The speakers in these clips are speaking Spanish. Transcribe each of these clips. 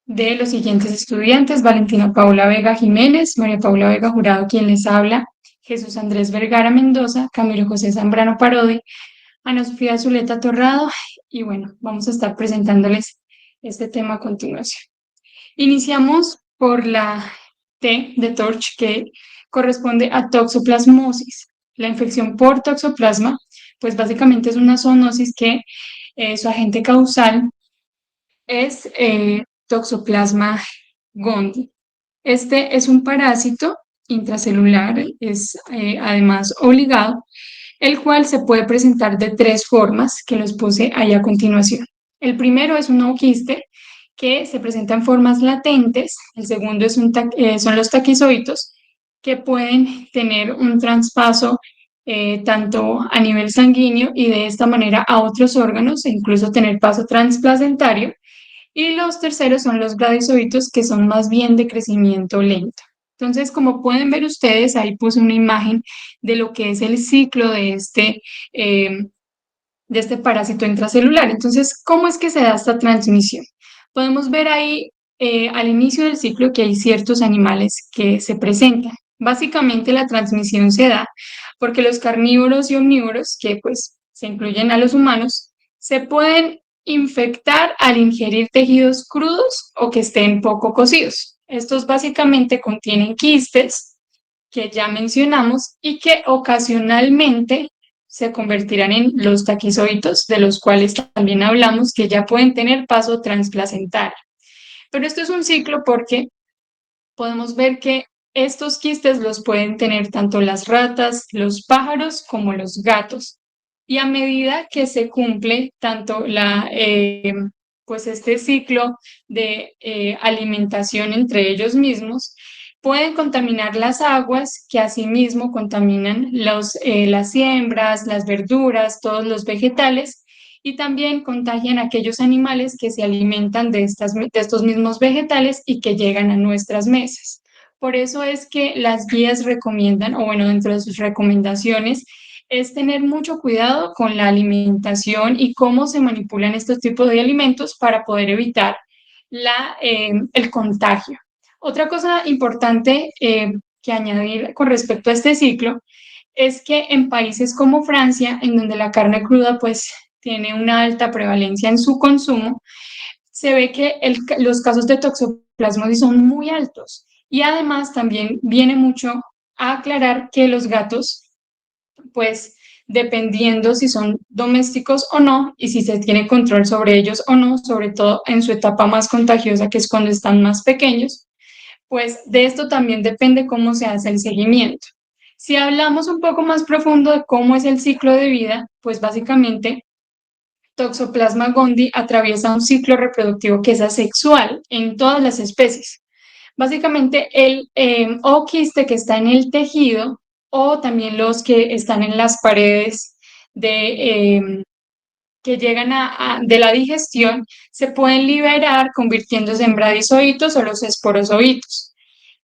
de los siguientes estudiantes: Valentina Paula Vega Jiménez, María Paula Vega Jurado, quien les habla, Jesús Andrés Vergara Mendoza, Camilo José Zambrano Parodi, Ana Sofía Zuleta Torrado, y bueno, vamos a estar presentándoles este tema a continuación. Iniciamos por la T de Torch, que corresponde a toxoplasmosis. La infección por toxoplasma, pues básicamente es una zoonosis que su agente causal es Toxoplasma gondii. Este es un parásito intracelular, es además obligado, el cual se puede presentar de tres formas que los puse ahí a continuación. El primero es un quiste que se presenta en formas latentes. El segundo es son los taquizoitos, que pueden tener un traspaso tanto a nivel sanguíneo y de esta manera a otros órganos e incluso tener paso transplacentario. Y los terceros son los gradizoitos, que son más bien de crecimiento lento. Entonces, como pueden ver ustedes, ahí puse una imagen de lo que es el ciclo de este parásito intracelular. Entonces, ¿cómo es que se da esta transmisión? Podemos ver ahí al inicio del ciclo que hay ciertos animales que se presentan. Básicamente la transmisión se da porque los carnívoros y omnívoros, que pues se incluyen a los humanos, se pueden infectar al ingerir tejidos crudos o que estén poco cocidos. Estos básicamente contienen quistes que ya mencionamos y que ocasionalmente se convertirán en los taquizoitos, de los cuales también hablamos, que ya pueden tener paso transplacentario. Pero esto es un ciclo porque podemos ver que estos quistes los pueden tener tanto las ratas, los pájaros como los gatos. Y a medida que se cumple tanto pues este ciclo de alimentación entre ellos mismos, pueden contaminar las aguas, que asimismo contaminan las siembras, las verduras, todos los vegetales, y también contagian a aquellos animales que se alimentan de estos mismos vegetales y que llegan a nuestras mesas. Por eso es que las guías recomiendan, o bueno, dentro de sus recomendaciones, es tener mucho cuidado con la alimentación y cómo se manipulan estos tipos de alimentos para poder evitar el contagio. Otra cosa importante que añadir con respecto a este ciclo es que en países como Francia, en donde la carne cruda pues tiene una alta prevalencia en su consumo, se ve que los casos de toxoplasmosis son muy altos. Y además también viene mucho a aclarar que los gatos, pues dependiendo si son domésticos o no y si se tiene control sobre ellos o no, sobre todo en su etapa más contagiosa, que es cuando están más pequeños, pues de esto también depende cómo se hace el seguimiento. Si hablamos un poco más profundo de cómo es el ciclo de vida, pues básicamente Toxoplasma gondii atraviesa un ciclo reproductivo que es asexual en todas las especies. Básicamente el quiste que está en el tejido o también los que están en las paredes que llegan de la digestión se pueden liberar convirtiéndose en bradizoitos o los esporozoitos.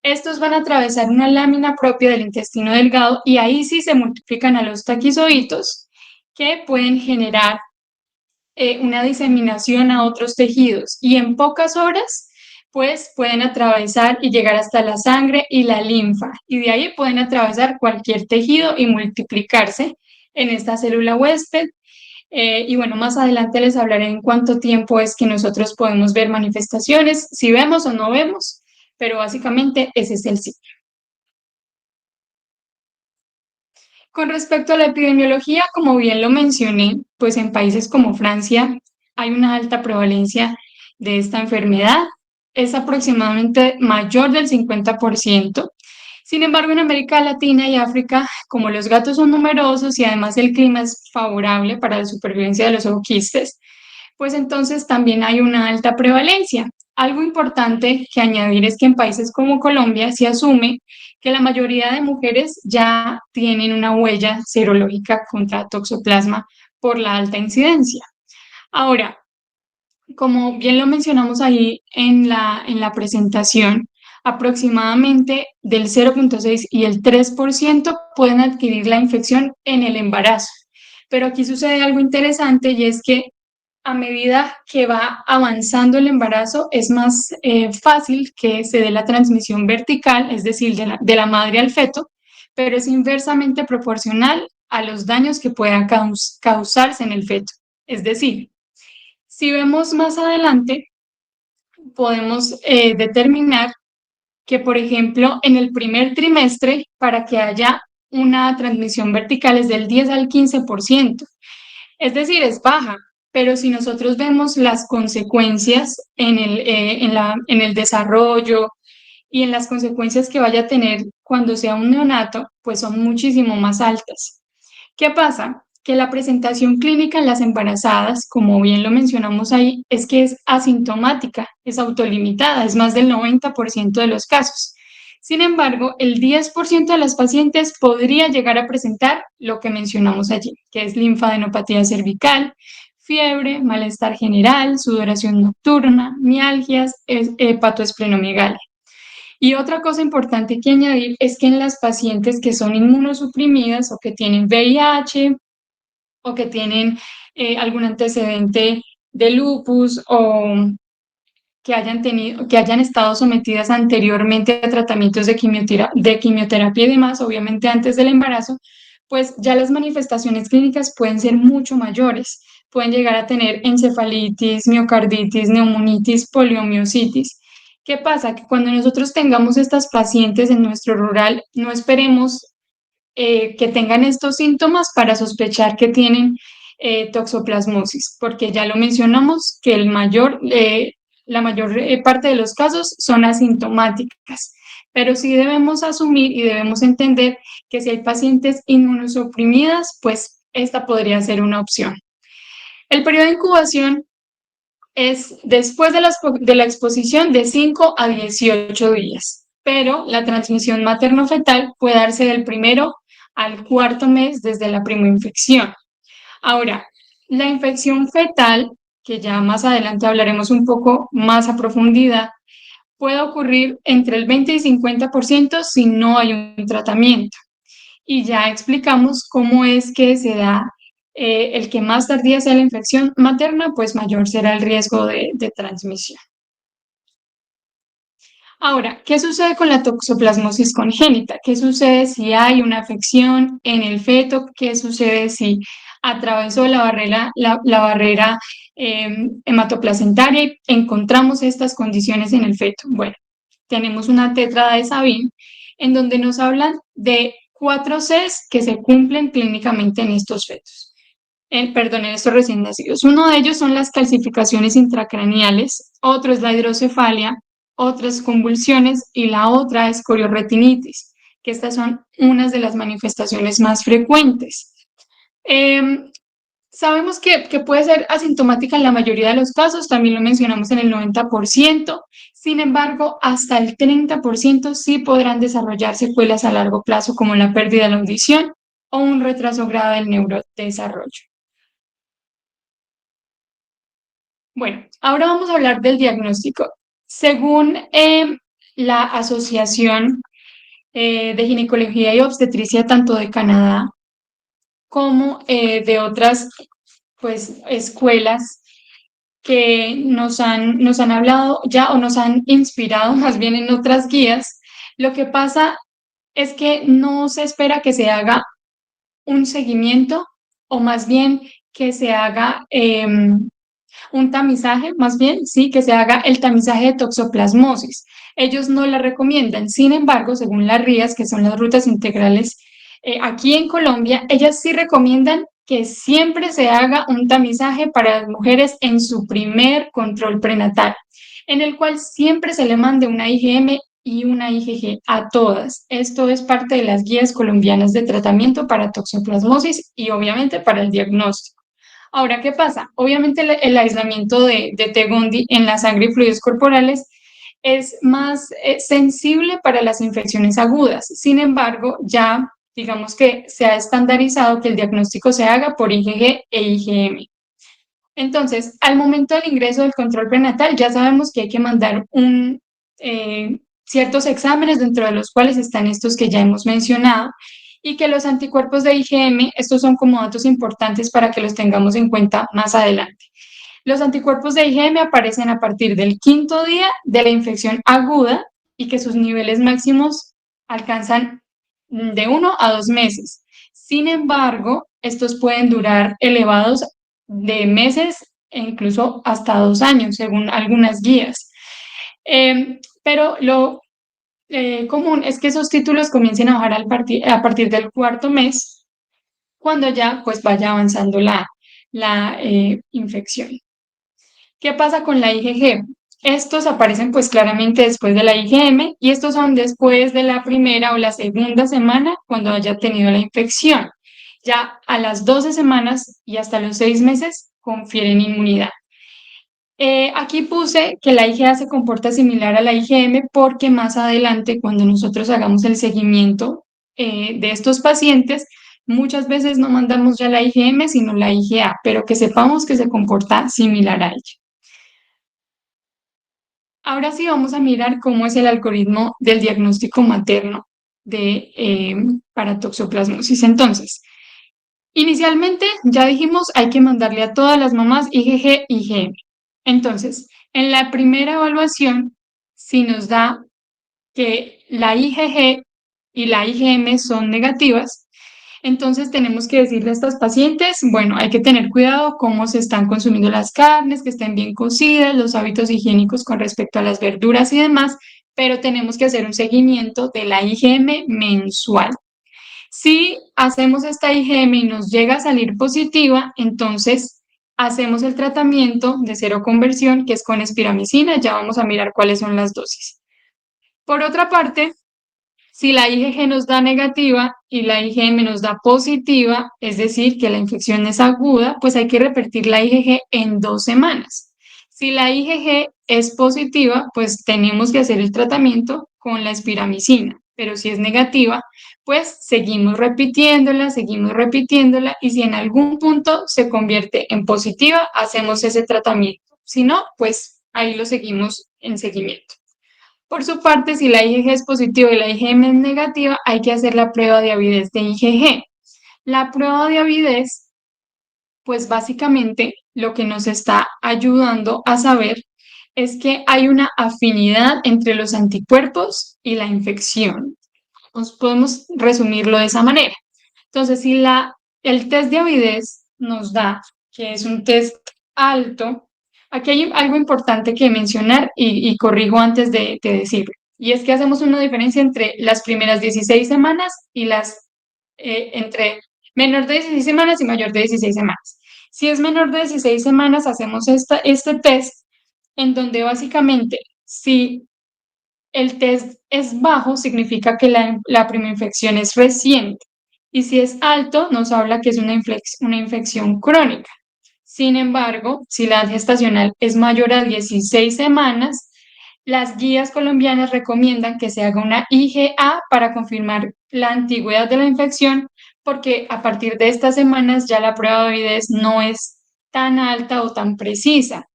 Estos van a atravesar una lámina propia del intestino delgado y ahí sí se multiplican a los taquizoitos, que pueden generar una diseminación a otros tejidos, y en pocas horas pues pueden atravesar y llegar hasta la sangre y la linfa, y de ahí pueden atravesar cualquier tejido y multiplicarse en esta célula huésped. Y bueno, más adelante les hablaré en cuánto tiempo es que nosotros podemos ver manifestaciones, si vemos o no vemos, pero básicamente ese es el ciclo. Con respecto a la epidemiología, como bien lo mencioné, pues en países como Francia hay una alta prevalencia de esta enfermedad, es aproximadamente mayor del 50%. Sin embargo, en América Latina y África, como los gatos son numerosos y además el clima es favorable para la supervivencia de los ooquistes, pues entonces también hay una alta prevalencia. Algo importante que añadir es que en países como Colombia se asume que la mayoría de mujeres ya tienen una huella serológica contra toxoplasma por la alta incidencia. Ahora, como bien lo mencionamos ahí en la presentación, aproximadamente del 0,6 y el 3% pueden adquirir la infección en el embarazo. Pero aquí sucede algo interesante, y es que a medida que va avanzando el embarazo, es más fácil que se dé la transmisión vertical, es decir, de la madre al feto, pero es inversamente proporcional a los daños que puedan causarse en el feto. Es decir, si vemos más adelante, podemos determinar que, por ejemplo, en el primer trimestre, para que haya una transmisión vertical es del 10 al 15%. Es decir, es baja, pero si nosotros vemos las consecuencias en el desarrollo y en las consecuencias que vaya a tener cuando sea un neonato, pues son muchísimo más altas. ¿Qué pasa? Que la presentación clínica en las embarazadas, como bien lo mencionamos ahí, es que es asintomática, es autolimitada, es más del 90% de los casos. Sin embargo, el 10% de las pacientes podría llegar a presentar lo que mencionamos allí, que es linfadenopatía cervical, fiebre, malestar general, sudoración nocturna, mialgias, hepatoesplenomegalia. Y otra cosa importante que añadir es que en las pacientes que son inmunosuprimidas o que tienen VIH o que tienen algún antecedente de lupus o que hayan estado sometidas anteriormente a tratamientos de quimioterapia y demás, obviamente antes del embarazo, pues ya las manifestaciones clínicas pueden ser mucho mayores. Pueden llegar a tener encefalitis, miocarditis, neumonitis, poliomiositis. ¿Qué pasa? Que cuando nosotros tengamos estas pacientes en nuestro rural, no esperemos que tengan estos síntomas para sospechar que tienen toxoplasmosis, porque ya lo mencionamos que la mayor parte de los casos son asintomáticas, pero sí debemos asumir y debemos entender que si hay pacientes inmunosuprimidas, pues esta podría ser una opción. El periodo de incubación es después de la exposición de 5 a 18 días, pero la transmisión materno-fetal puede darse del primero al cuarto mes desde la primoinfección. Ahora, la infección fetal, que ya más adelante hablaremos un poco más a profundidad, puede ocurrir entre el 20 y 50% si no hay un tratamiento. Y ya explicamos cómo es que se da el que más tardía sea la infección materna, pues mayor será el riesgo de transmisión. Ahora, ¿qué sucede con la toxoplasmosis congénita? ¿Qué sucede si hay una afección en el feto? ¿Qué sucede si atravesó la barrera hematoplacentaria y encontramos estas condiciones en el feto? Bueno, tenemos una tétrada de Sabin en donde nos hablan de 4 Cs que se cumplen clínicamente en estos fetos. En estos recién nacidos. Uno de ellos son las calcificaciones intracraneales, otro es la hidrocefalia, otras convulsiones y la otra es corioretinitis, que estas son unas de las manifestaciones más frecuentes. Eh, Sabemos que puede ser asintomática en la mayoría de los casos, también lo mencionamos en el 90%, sin embargo, hasta el 30% sí podrán desarrollar secuelas a largo plazo como la pérdida de la audición o un retraso grave del neurodesarrollo. Bueno, ahora vamos a hablar del diagnóstico. Según la Asociación de Ginecología y Obstetricia, tanto de Canadá como de otras pues, escuelas que nos han hablado ya o nos han inspirado más bien en otras guías, lo que pasa es que no se espera que se haga un seguimiento o más bien que se haga un tamizaje, más bien, sí, que se haga el tamizaje de toxoplasmosis. Ellos no la recomiendan, sin embargo, según las RIAs, que son las rutas integrales, aquí en Colombia, ellas sí recomiendan que siempre se haga un tamizaje para las mujeres en su primer control prenatal, en el cual siempre se le mande una IgM y una IgG a todas. Esto es parte de las guías colombianas de tratamiento para toxoplasmosis y obviamente para el diagnóstico. Ahora, ¿qué pasa? Obviamente el aislamiento de T-Gondi en la sangre y fluidos corporales es más sensible para las infecciones agudas. Sin embargo, ya digamos que se ha estandarizado que el diagnóstico se haga por IgG e IgM. Entonces, al momento del ingreso del control prenatal, ya sabemos que hay que mandar ciertos exámenes, dentro de los cuales están estos que ya hemos mencionado, y que los anticuerpos de IgM, estos son como datos importantes para que los tengamos en cuenta más adelante. Los anticuerpos de IgM aparecen a partir del quinto día de la infección aguda y que sus niveles máximos alcanzan de 1 a 2 meses. Sin embargo, estos pueden durar elevados de meses e incluso hasta 2 años, según algunas guías. Pero lo común es que esos títulos comiencen a bajar a partir del cuarto mes, cuando ya pues vaya avanzando la infección. ¿Qué pasa con la IgG? Estos aparecen pues claramente después de la IgM y estos son después de la primera o la segunda semana cuando haya tenido la infección. Ya a las 12 semanas y hasta los 6 meses confieren inmunidad. Aquí puse que la IgA se comporta similar a la IgM porque más adelante, cuando nosotros hagamos el seguimiento de estos pacientes, muchas veces no mandamos ya la IgM, sino la IgA, pero que sepamos que se comporta similar a ella. Ahora sí vamos a mirar cómo es el algoritmo del diagnóstico materno para toxoplasmosis. Entonces, inicialmente, ya dijimos, hay que mandarle a todas las mamás IgG, IgM. Entonces, en la primera evaluación, si nos da que la IgG y la IgM son negativas, entonces tenemos que decirle a estas pacientes, bueno, hay que tener cuidado cómo se están consumiendo las carnes, que estén bien cocidas, los hábitos higiénicos con respecto a las verduras y demás, pero tenemos que hacer un seguimiento de la IgM mensual. Si hacemos esta IgM y nos llega a salir positiva, entonces hacemos el tratamiento de seroconversión, que es con espiramicina. Ya vamos a mirar cuáles son las dosis. Por otra parte, si la IgG nos da negativa y la IgM nos da positiva, es decir, que la infección es aguda, pues hay que repetir la IgG en 2 semanas. Si la IgG es positiva, pues tenemos que hacer el tratamiento con la espiramicina, pero si es negativa, pues seguimos repitiéndola y si en algún punto se convierte en positiva, hacemos ese tratamiento. Si no, pues ahí lo seguimos en seguimiento. Por su parte, si la IgG es positiva y la IgM es negativa, hay que hacer la prueba de avidez de IgG. La prueba de avidez, pues básicamente lo que nos está ayudando a saber es que hay una afinidad entre los anticuerpos y la infección. Podemos resumirlo de esa manera. Entonces, si el test de avidez nos da que es un test alto, aquí hay algo importante que mencionar y corrijo antes de decirlo. Y es que hacemos una diferencia entre las primeras 16 semanas y entre menor de 16 semanas y mayor de 16 semanas. Si es menor de 16 semanas, hacemos este test en donde básicamente si el test es bajo, significa que la primera infección es reciente. Y si es alto, nos habla que es una infección crónica. Sin embargo, si la gestacional es mayor a 16 semanas, las guías colombianas recomiendan que se haga una IgA para confirmar la antigüedad de la infección, porque a partir de estas semanas ya la prueba de avidez no es tan alta o tan precisa.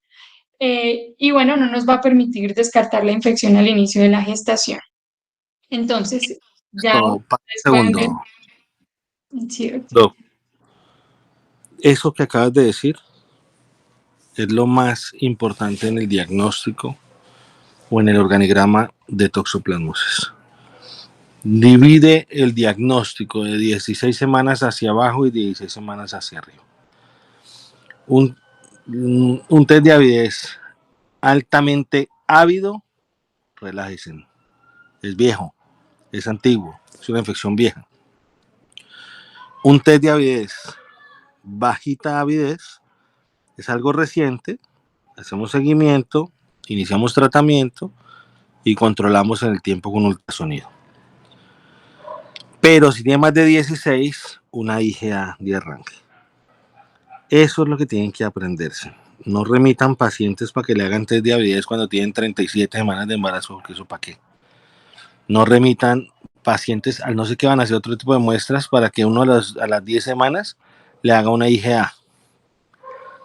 Y bueno, no nos va a permitir descartar la infección al inicio de la gestación. Entonces, ya So, ustedes pueden ver. segundo, ¿Cierto? Doc, eso que acabas de decir es lo más importante en el diagnóstico o en el organigrama de toxoplasmosis. Divide el diagnóstico de 16 semanas hacia abajo y 16 semanas hacia arriba. Un test de avidez altamente ávido, relájense. Es viejo, es antiguo, es una infección vieja. Un test de avidez, bajita avidez, es algo reciente, hacemos seguimiento, iniciamos tratamiento y controlamos en el tiempo con ultrasonido. Pero si tiene más de 16, una IgA de arranque. Eso es lo que tienen que aprenderse. No remitan pacientes para que le hagan test de avidez cuando tienen 37 semanas de embarazo, porque eso para qué. No remitan pacientes al no sé qué van a hacer otro tipo de muestras para que uno a las 10 semanas le haga una IgA.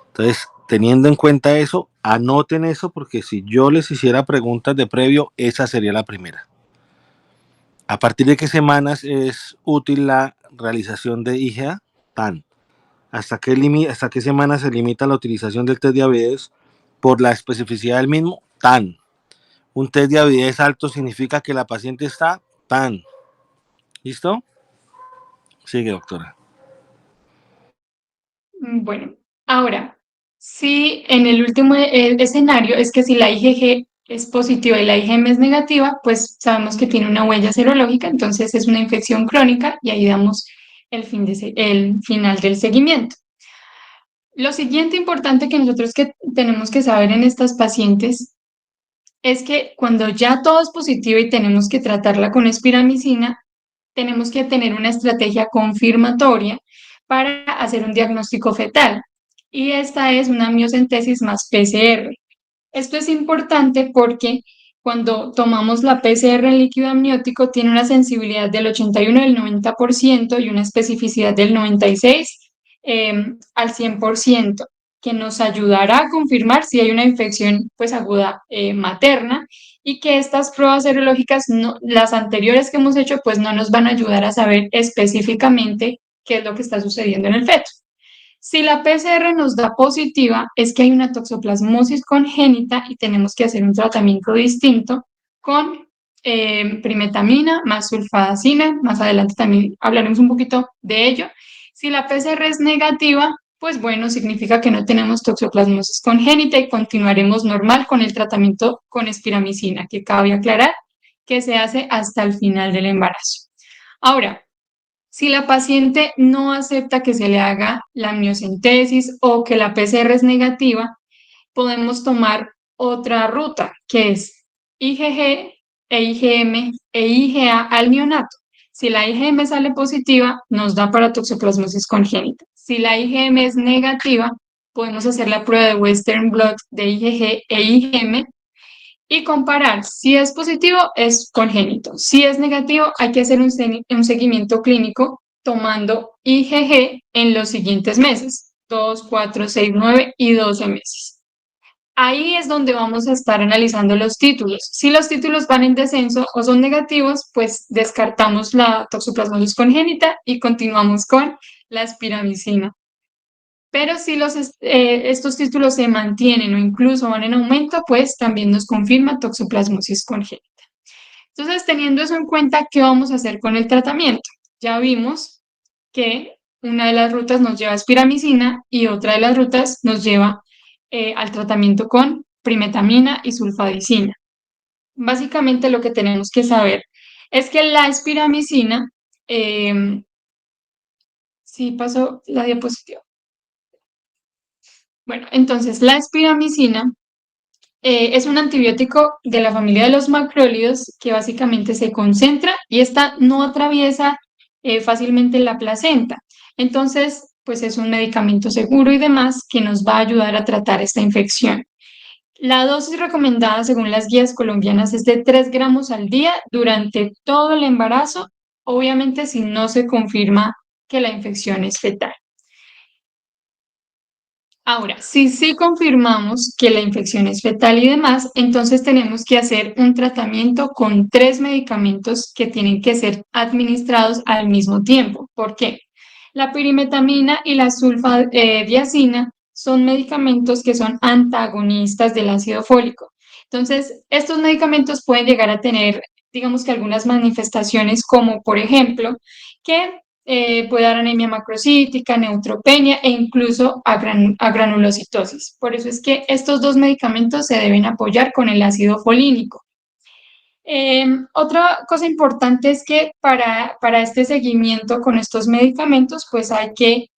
Entonces, teniendo en cuenta eso, anoten eso porque si yo les hiciera preguntas de previo, esa sería la primera. ¿A partir de qué semanas es útil la realización de IgA? hasta qué semana se limita la utilización del test de avidez por la especificidad del mismo, tan. Un test de avidez alto significa que la paciente está tan. ¿Listo? Sigue, doctora. Bueno, ahora, si en el último escenario es que si la IgG es positiva y la IgM es negativa, pues sabemos que tiene una huella serológica, entonces es una infección crónica y ahí damos el final del seguimiento. Lo siguiente importante que nosotros tenemos que saber en estas pacientes es que cuando ya todo es positivo y tenemos que tratarla con espiramicina, tenemos que tener una estrategia confirmatoria para hacer un diagnóstico fetal. Y esta es una amniocentesis más PCR. Esto es importante porque cuando tomamos la PCR en líquido amniótico tiene una sensibilidad del 81 del 90% y una especificidad del 96 al 100%, que nos ayudará a confirmar si hay una infección pues aguda materna y que estas pruebas serológicas, no, las anteriores que hemos hecho, pues no nos van a ayudar a saber específicamente qué es lo que está sucediendo en el feto. Si la PCR nos da positiva, es que hay una toxoplasmosis congénita y tenemos que hacer un tratamiento distinto con primetamina más sulfadacina. Más adelante también hablaremos un poquito de ello. Si la PCR es negativa, pues bueno, significa que no tenemos toxoplasmosis congénita y continuaremos normal con el tratamiento con espiramicina, que cabe aclarar que se hace hasta el final del embarazo. Ahora, si la paciente no acepta que se le haga la amniocentesis o que la PCR es negativa, podemos tomar otra ruta, que es IgG e IgM e IgA al neonato. Si la IgM sale positiva, nos da para toxoplasmosis congénita. Si la IgM es negativa, podemos hacer la prueba de Western blot de IgG e IgM y comparar. Si es positivo, es congénito. Si es negativo, hay que hacer un seguimiento clínico tomando IgG en los siguientes meses, 2, 4, 6, 9 y 12 meses. Ahí es donde vamos a estar analizando los títulos. Si los títulos van en descenso o son negativos, pues descartamos la toxoplasmosis congénita y continuamos con la espiramicina. Pero si estos títulos se mantienen o incluso van en aumento, pues también nos confirma toxoplasmosis congénita. Entonces, teniendo eso en cuenta, ¿qué vamos a hacer con el tratamiento? Ya vimos que una de las rutas nos lleva a espiramicina y otra de las rutas nos lleva al tratamiento con primetamina y sulfadicina. Básicamente lo que tenemos que saber es que la espiramicina, sí pasó la diapositiva. Bueno, entonces la espiramicina es un antibiótico de la familia de los macrólidos que básicamente se concentra y esta no atraviesa fácilmente la placenta. Entonces, pues es un medicamento seguro y demás que nos va a ayudar a tratar esta infección. La dosis recomendada según las guías colombianas es de 3 gramos al día durante todo el embarazo, obviamente si no se confirma que la infección es fetal. Ahora, si sí confirmamos que la infección es fetal y demás, entonces tenemos que hacer un tratamiento con 3 medicamentos que tienen que ser administrados al mismo tiempo. ¿Por qué? La pirimetamina y la sulfadiazina son medicamentos que son antagonistas del ácido fólico. Entonces, estos medicamentos pueden llegar a tener, digamos que algunas manifestaciones como, por ejemplo, que puede dar anemia macrocítica, neutropenia e incluso a granulocitosis. Por eso es que estos dos medicamentos se deben apoyar con el ácido folínico. Otra cosa importante es que para este seguimiento con estos medicamentos, pues hay que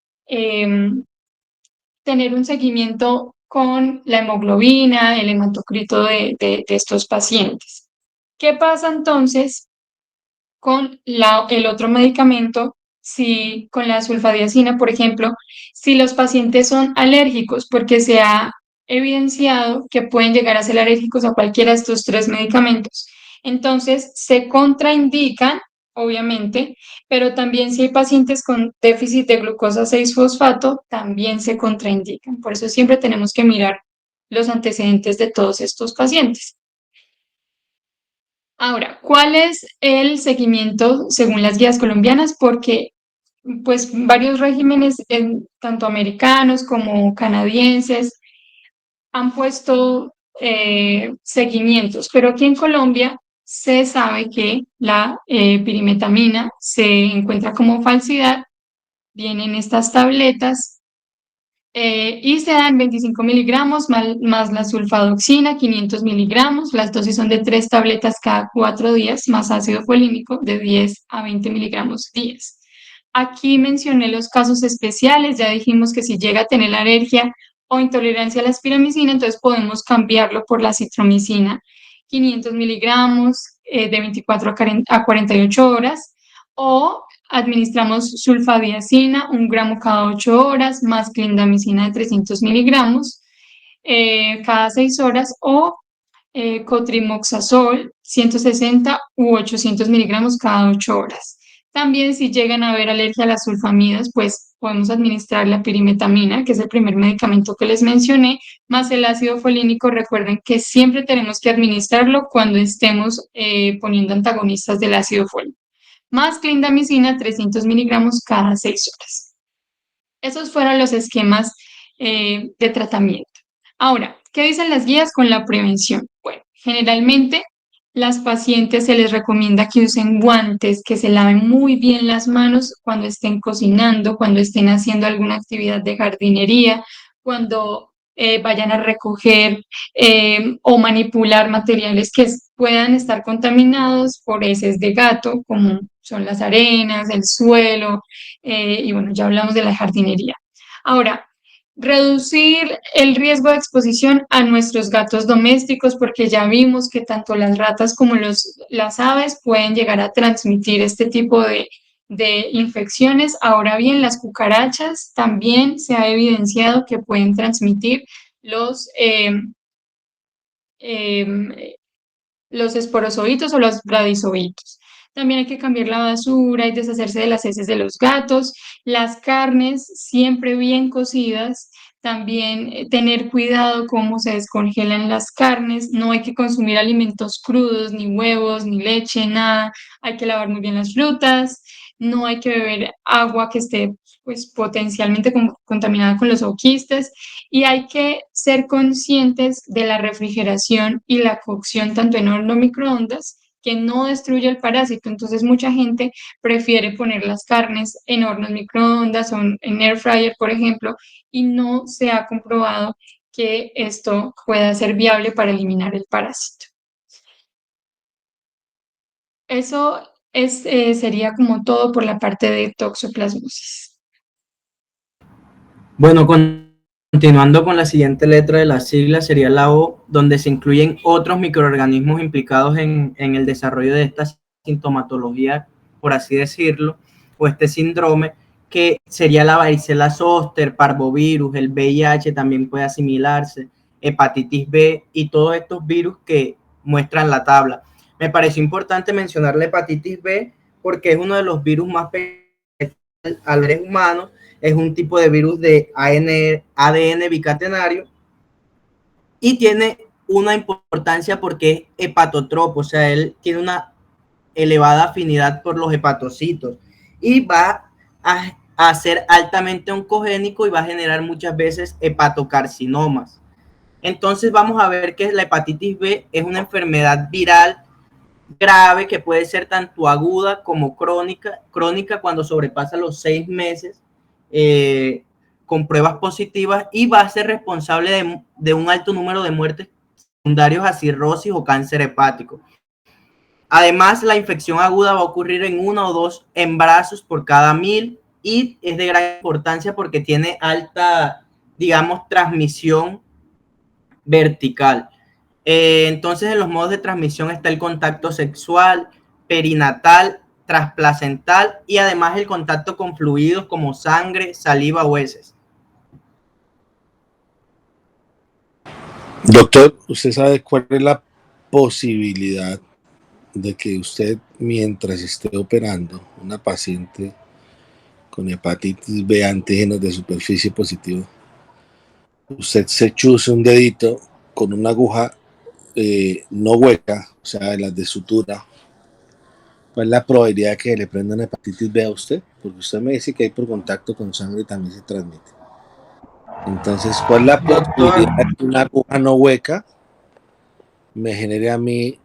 tener un seguimiento con la hemoglobina, el hematocrito de estos pacientes. ¿Qué pasa entonces con el otro medicamento? Si con la sulfadiazina, por ejemplo, si los pacientes son alérgicos, porque se ha evidenciado que pueden llegar a ser alérgicos a cualquiera de estos 3 medicamentos. Entonces, se contraindican, obviamente, pero también si hay pacientes con déficit de glucosa 6-fosfato, también se contraindican. Por eso siempre tenemos que mirar los antecedentes de todos estos pacientes. Ahora, ¿cuál es el seguimiento según las guías colombianas? Porque pues varios regímenes, tanto americanos como canadienses, han puesto seguimientos, pero aquí en Colombia se sabe que la pirimetamina se encuentra como falsidad, vienen estas tabletas y se dan 25 miligramos más la sulfadoxina, 500 miligramos. Las dosis son de 3 tabletas cada 4 días, más ácido folínico de 10 a 20 miligramos días. Aquí mencioné los casos especiales, ya dijimos que si llega a tener alergia o intolerancia a la aspiramicina, entonces podemos cambiarlo por la citromicina, 500 miligramos de 24 a 48 horas, o administramos sulfadiazina, 1 gramo cada 8 horas, más clindamicina de 300 miligramos cada 6 horas, o cotrimoxazol 160 u 800 miligramos cada 8 horas. También si llegan a haber alergia a las sulfamidas, pues podemos administrar la pirimetamina, que es el primer medicamento que les mencioné, más el ácido folínico. Recuerden que siempre tenemos que administrarlo cuando estemos poniendo antagonistas del ácido fólico, más clindamicina 300 miligramos cada 6 horas. Esos fueron los esquemas de tratamiento. Ahora, ¿qué dicen las guías con la prevención? Bueno, generalmente las pacientes se les recomienda que usen guantes, que se laven muy bien las manos cuando estén cocinando, cuando estén haciendo alguna actividad de jardinería, cuando vayan a recoger o manipular materiales que puedan estar contaminados por heces de gato, como son las arenas, el suelo, y bueno, ya hablamos de la jardinería. Ahora, reducir el riesgo de exposición a nuestros gatos domésticos, porque ya vimos que tanto las ratas como las aves pueden llegar a transmitir este tipo de infecciones. Ahora bien, las cucarachas también se ha evidenciado que pueden transmitir los, eh, los esporozoitos o los bradizoitos. También hay que cambiar la basura y deshacerse de las heces de los gatos, las carnes siempre bien cocidas, también tener cuidado cómo se descongelan las carnes, no hay que consumir alimentos crudos, ni huevos, ni leche, nada, hay que lavar muy bien las frutas, no hay que beber agua que esté pues potencialmente contaminada con los oquistes, y hay que ser conscientes de la refrigeración y la cocción tanto en horno o microondas, que no destruye el parásito. Entonces mucha gente prefiere poner las carnes en hornos microondas o en air fryer, por ejemplo, y no se ha comprobado que esto pueda ser viable para eliminar el parásito. Eso sería como todo por la parte de toxoplasmosis. Bueno, continuando con la siguiente letra de la sigla, sería la O, donde se incluyen otros microorganismos implicados en el desarrollo de esta sintomatología, por así decirlo, o este síndrome, que sería la varicela zoster, parvovirus, el VIH también puede asimilarse, hepatitis B y todos estos virus que muestran la tabla. Me pareció importante mencionar la hepatitis B porque es uno de los virus más pequeños al ser humano. Es un tipo de virus de ADN bicatenario y tiene una importancia porque es hepatotropo, o sea, él tiene una elevada afinidad por los hepatocitos y va a ser altamente oncogénico y va a generar muchas veces hepatocarcinomas. Entonces vamos a ver que la hepatitis B es una enfermedad viral grave que puede ser tanto aguda como crónica cuando sobrepasa los 6 meses, con pruebas positivas, y va a ser responsable de un alto número de muertes secundarios a cirrosis o cáncer hepático. Además, la infección aguda va a ocurrir en 1 o 2 embarazos por cada 1000 y es de gran importancia porque tiene alta, digamos, transmisión vertical. Entonces, en los modos de transmisión está el contacto sexual, perinatal, transplacental y además el contacto con fluidos como sangre, saliva o heces. Doctor, ¿usted sabe cuál es la posibilidad de que usted, mientras esté operando una paciente con hepatitis B, antígenos de superficie positivo, usted se chuse un dedito con una aguja no hueca, o sea, de las de sutura, ¿Cuál es la probabilidad de que le prendan hepatitis B a usted? Porque usted me dice que hay por contacto con sangre también se transmite. Entonces, ¿cuál es la Doctor, posibilidad de que una aguja no hueca me genere a mí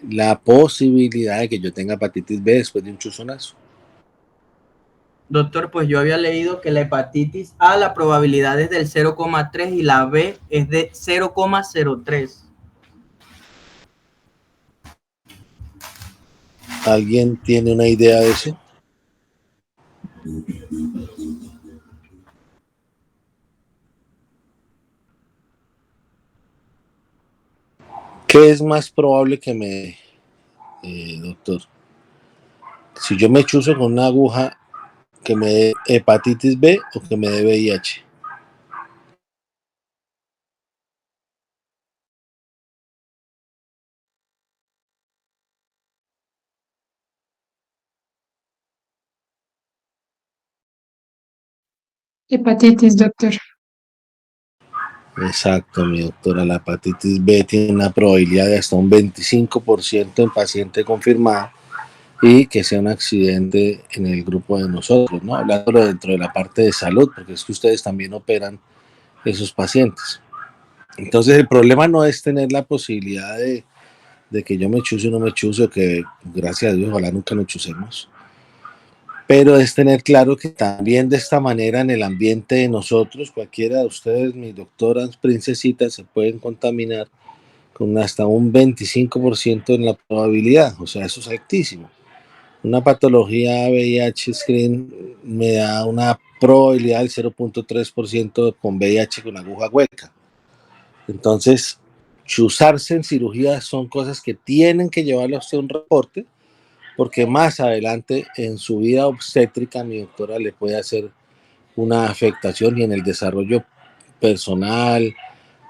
la posibilidad de que yo tenga hepatitis B después de un chuzonazo? doctor, pues yo había leído que la hepatitis A la probabilidad es del 0,3 y la B es de 0,03. ¿Alguien tiene una idea de eso? ¿Qué es más probable que me dé, doctor? Si yo me chuzo con una aguja, que me dé hepatitis B o que me dé VIH. Hepatitis, doctor. Exacto, mi doctora. La hepatitis B tiene una probabilidad de hasta un 25% en paciente confirmado y que sea un accidente en el grupo de nosotros, ¿no? Hablándolo dentro de la parte de salud, porque es que ustedes también operan esos pacientes. Entonces, el problema no es tener la posibilidad de que yo me chuse o no me chuse, o que gracias a Dios, ojalá nunca nos chusemos. Pero es tener claro que también de esta manera en el ambiente de nosotros, cualquiera de ustedes, mis doctoras, princesitas, se pueden contaminar con hasta un 25% en la probabilidad. O sea, eso es altísimo. Una patología VIH screen me da una probabilidad del 0,3% con VIH con aguja hueca. Entonces, chuzarse en cirugía son cosas que tienen que llevarle a usted un reporte, porque más adelante en su vida obstétrica mi doctora le puede hacer una afectación y en el desarrollo personal,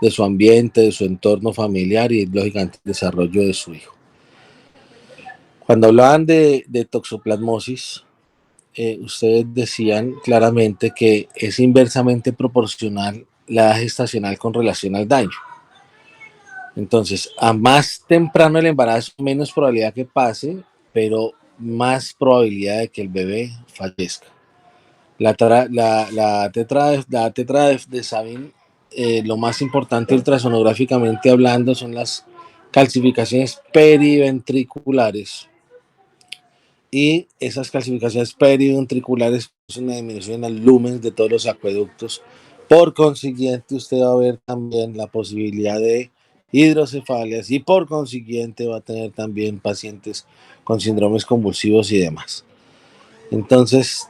de su ambiente, de su entorno familiar y lógicamente el desarrollo de su hijo. Cuando hablaban de toxoplasmosis, ustedes decían claramente que es inversamente proporcional la edad gestacional con relación al daño. Entonces, a más temprano el embarazo, menos probabilidad que pase, pero más probabilidad de que el bebé fallezca. La tetra de Sabin, lo más importante ultrasonográficamente hablando son las calcificaciones periventriculares. Y esas calcificaciones periventriculares es una disminución en el lumen de todos los acueductos. Por consiguiente, usted va a ver también la posibilidad de hidrocefalias y por consiguiente va a tener también pacientes con síndromes convulsivos y demás. Entonces,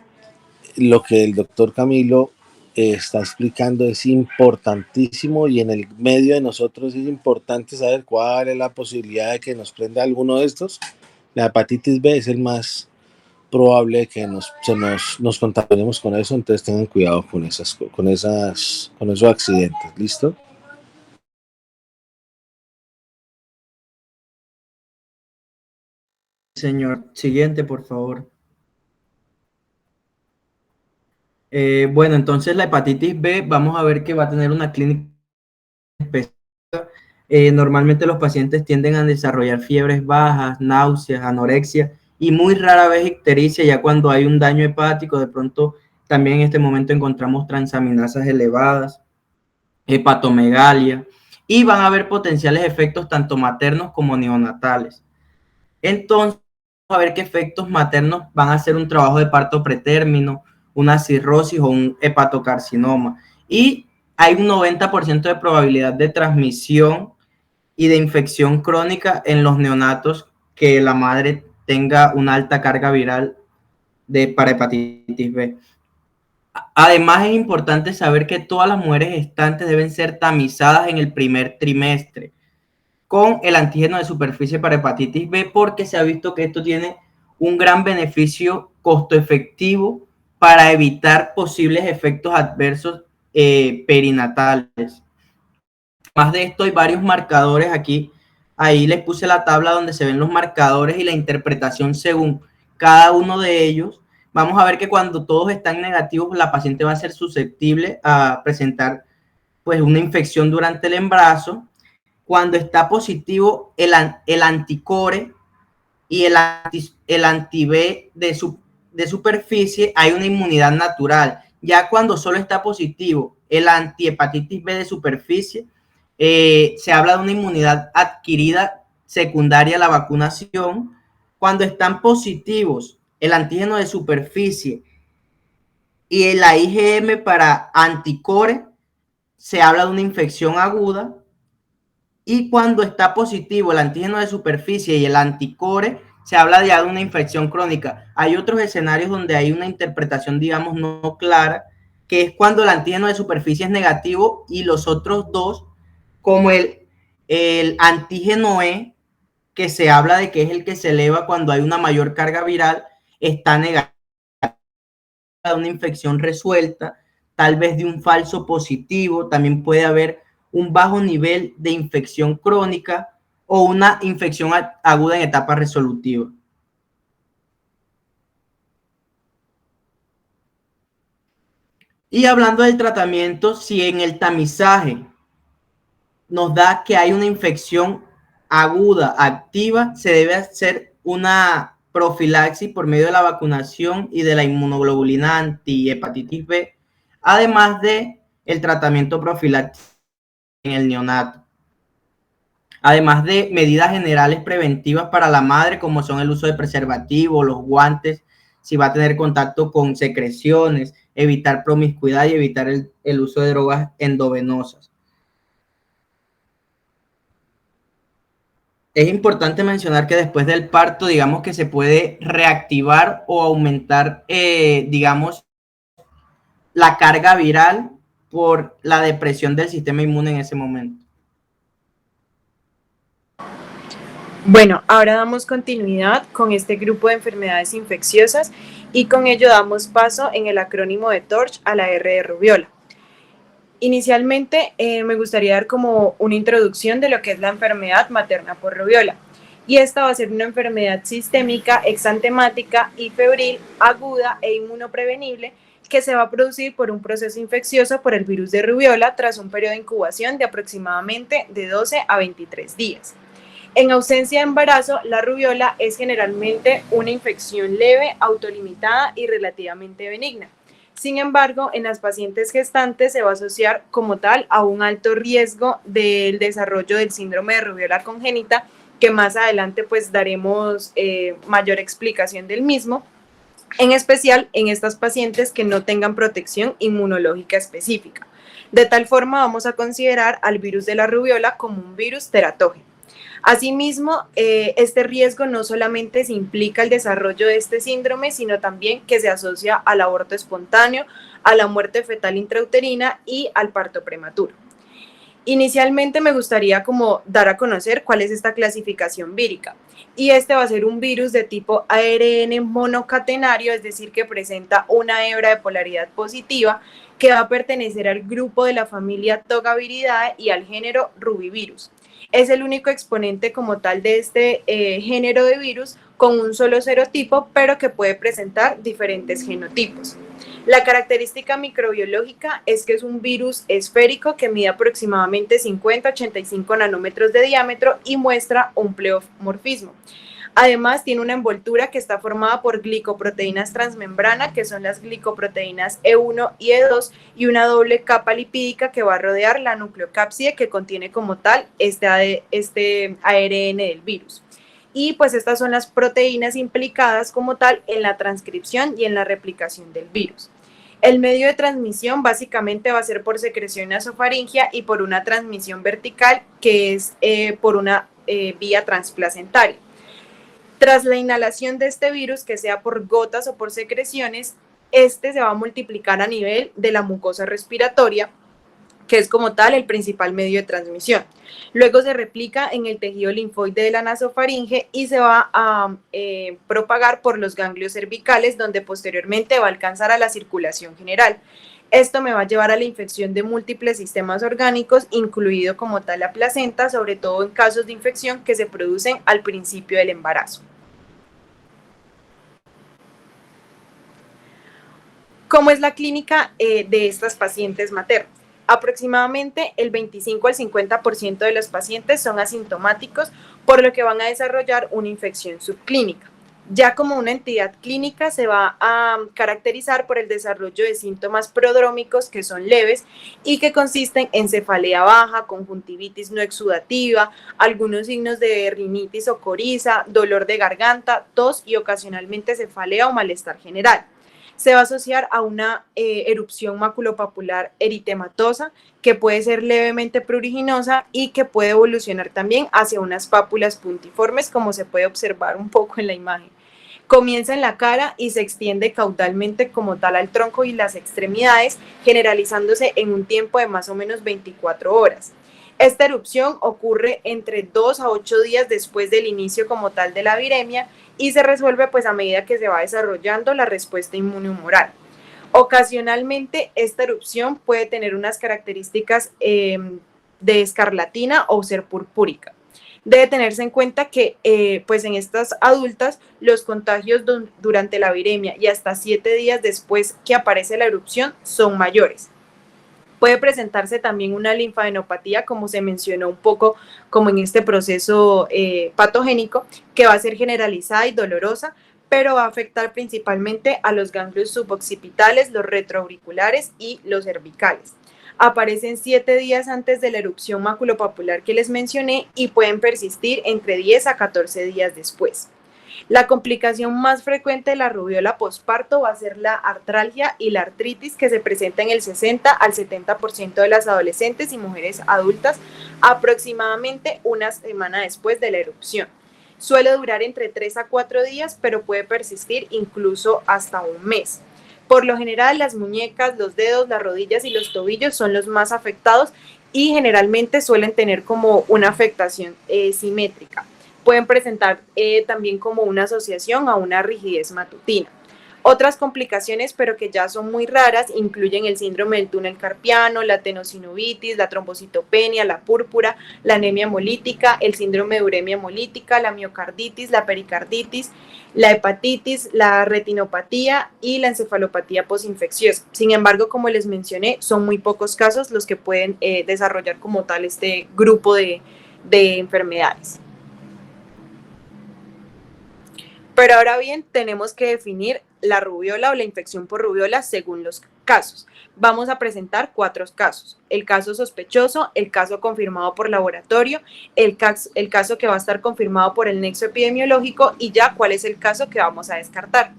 lo que el doctor Camilo está explicando es importantísimo y en el medio de nosotros es importante saber cuál es la posibilidad de que nos prenda alguno de estos. La hepatitis B es el más probable que nos contaminemos con eso, entonces tengan cuidado con esos accidentes, ¿listo? Señor, siguiente, por favor. Bueno, entonces la hepatitis B, vamos a ver que va a tener una clínica específica. Normalmente los pacientes tienden a desarrollar fiebres bajas, náuseas, anorexia y muy rara vez ictericia, ya cuando hay un daño hepático, de pronto también en este momento encontramos transaminasas elevadas, hepatomegalia, y van a haber potenciales efectos tanto maternos como neonatales. Entonces, vamos a ver qué efectos maternos van a hacer un trabajo de parto pretérmino, una cirrosis o un hepatocarcinoma. Y hay un 90% de probabilidad de transmisión y de infección crónica en los neonatos que la madre tenga una alta carga viral para hepatitis B. Además, es importante saber que todas las mujeres gestantes deben ser tamizadas en el primer trimestre con el antígeno de superficie para hepatitis B, porque se ha visto que esto tiene un gran beneficio costo efectivo para evitar posibles efectos adversos perinatales. Más de esto, hay varios marcadores aquí. Ahí les puse la tabla donde se ven los marcadores y la interpretación según cada uno de ellos. Vamos a ver que cuando todos están negativos, la paciente va a ser susceptible a presentar pues una infección durante el embarazo. Cuando está positivo el anticore, y el anti-B de superficie, hay una inmunidad natural. Ya cuando solo está positivo el antihepatitis B de superficie, se habla de una inmunidad adquirida secundaria a la vacunación. Cuando están positivos el antígeno de superficie y la IgM para anticore, se habla de una infección aguda. Y cuando está positivo el antígeno de superficie y el anticore, se habla ya de una infección crónica. Hay otros escenarios donde hay una interpretación, digamos, no clara, que es cuando el antígeno de superficie es negativo y los otros dos, como el antígeno E, que se habla de que es el que se eleva cuando hay una mayor carga viral, está negativo de una infección resuelta, tal vez de un falso positivo, también puede haber un bajo nivel de infección crónica o una infección aguda en etapa resolutiva. Y hablando del tratamiento, si en el tamizaje nos da que hay una infección aguda, activa, se debe hacer una profilaxis por medio de la vacunación y de la inmunoglobulina antihepatitis B, además de el tratamiento profiláctico en el neonato. Además de medidas generales preventivas para la madre, como son el uso de preservativo, los guantes, si va a tener contacto con secreciones, evitar promiscuidad y evitar el uso de drogas endovenosas. Es importante mencionar que después del parto, digamos que se puede reactivar o aumentar, digamos, la carga viral por la depresión del sistema inmune en ese momento. Bueno, ahora damos continuidad con este grupo de enfermedades infecciosas y con ello damos paso en el acrónimo de TORCH a la R de rubiola. Inicialmente me gustaría dar como una introducción de lo que es la enfermedad materna por rubiola. Y esta va a ser una enfermedad sistémica, exantemática y febril, aguda e inmunoprevenible que se va a producir por un proceso infeccioso por el virus de rubiola tras un periodo de incubación de aproximadamente de 12 a 23 días. En ausencia de embarazo, la rubiola es generalmente una infección leve, autolimitada y relativamente benigna. Sin embargo, en las pacientes gestantes se va a asociar como tal a un alto riesgo del desarrollo del síndrome de rubiola congénita, que más adelante pues daremos mayor explicación del mismo, en especial en estas pacientes que no tengan protección inmunológica específica. De tal forma vamos a considerar al virus de la rubiola como un virus teratógeno. Asimismo, este riesgo no solamente se implica el desarrollo de este síndrome, sino también que se asocia al aborto espontáneo, a la muerte fetal intrauterina y al parto prematuro. Inicialmente me gustaría como dar a conocer cuál es esta clasificación vírica, y este va a ser un virus de tipo ARN monocatenario, es decir, que presenta una hebra de polaridad positiva que va a pertenecer al grupo de la familia Togaviridae y al género Rubivirus. Es el único exponente como tal de este género de virus con un solo serotipo, pero que puede presentar diferentes genotipos. La característica microbiológica es que es un virus esférico que mide aproximadamente 50-85 nanómetros de diámetro y muestra un pleomorfismo. Además, tiene una envoltura que está formada por glicoproteínas transmembrana, que son las glicoproteínas E1 y E2, y una doble capa lipídica que va a rodear la nucleocápside que contiene como tal este ARN del virus. Y pues estas son las proteínas implicadas como tal en la transcripción y en la replicación del virus. El medio de transmisión básicamente va a ser por secreción nasofaringea y por una transmisión vertical que es por una vía transplacentaria. Tras la inhalación de este virus, que sea por gotas o por secreciones, este se va a multiplicar a nivel de la mucosa respiratoria, que es como tal el principal medio de transmisión. Luego se replica en el tejido linfoide de la nasofaringe y se va a propagar por los ganglios cervicales, donde posteriormente va a alcanzar a la circulación general. Esto me va a llevar a la infección de múltiples sistemas orgánicos, incluido como tal la placenta, sobre todo en casos de infección que se producen al principio del embarazo. ¿Cómo es la clínica de estas pacientes maternas? Aproximadamente el 25 al 50% de los pacientes son asintomáticos por lo que van a desarrollar una infección subclínica. Ya como una entidad clínica se va a caracterizar por el desarrollo de síntomas prodrómicos que son leves y que consisten en cefalea baja, conjuntivitis no exudativa, algunos signos de rinitis o coriza, dolor de garganta, tos y ocasionalmente cefalea o malestar general. Se va a asociar a una erupción maculopapular eritematosa que puede ser levemente pruriginosa y que puede evolucionar también hacia unas pápulas puntiformes, como se puede observar un poco en la imagen. Comienza en la cara y se extiende caudalmente como tal al tronco y las extremidades, generalizándose en un tiempo de más o menos 24 horas. Esta erupción ocurre entre 2 a 8 días después del inicio como tal de la viremia y se resuelve pues a medida que se va desarrollando la respuesta inmunohumoral. Ocasionalmente esta erupción puede tener unas características de escarlatina o ser purpúrica. Debe tenerse en cuenta que pues en estas adultas los contagios durante la viremia y hasta 7 días después que aparece la erupción son mayores. Puede presentarse también una linfadenopatía, como se mencionó un poco como en este proceso patogénico, que va a ser generalizada y dolorosa, pero va a afectar principalmente a los ganglios suboccipitales, los retroauriculares y los cervicales. Aparecen 7 días antes de la erupción maculopapular que les mencioné y pueden persistir entre 10 a 14 días después. La complicación más frecuente de la rubiola posparto va a ser la artralgia y la artritis, que se presenta en el 60 al 70% de las adolescentes y mujeres adultas aproximadamente una semana después de la erupción. Suele durar entre 3 a 4 días, pero puede persistir incluso hasta un mes. Por lo general, las muñecas, los dedos, las rodillas y los tobillos son los más afectados y generalmente suelen tener como una afectación simétrica. Pueden presentar también como una asociación a una rigidez matutina. Otras complicaciones, pero que ya son muy raras, incluyen el síndrome del túnel carpiano, la tenosinovitis, la trombocitopenia, la púrpura, la anemia hemolítica, el síndrome de uremia hemolítica, la miocarditis, la pericarditis, la hepatitis, la retinopatía y la encefalopatía posinfecciosa. Sin embargo, como les mencioné, son muy pocos casos los que pueden desarrollar como tal este grupo de enfermedades. Pero ahora bien, tenemos que definir la rubiola o la infección por rubiola según los casos. Vamos a presentar 4 casos: el caso sospechoso, el caso confirmado por laboratorio, el caso que va a estar confirmado por el nexo epidemiológico y ya cuál es el caso que vamos a descartar.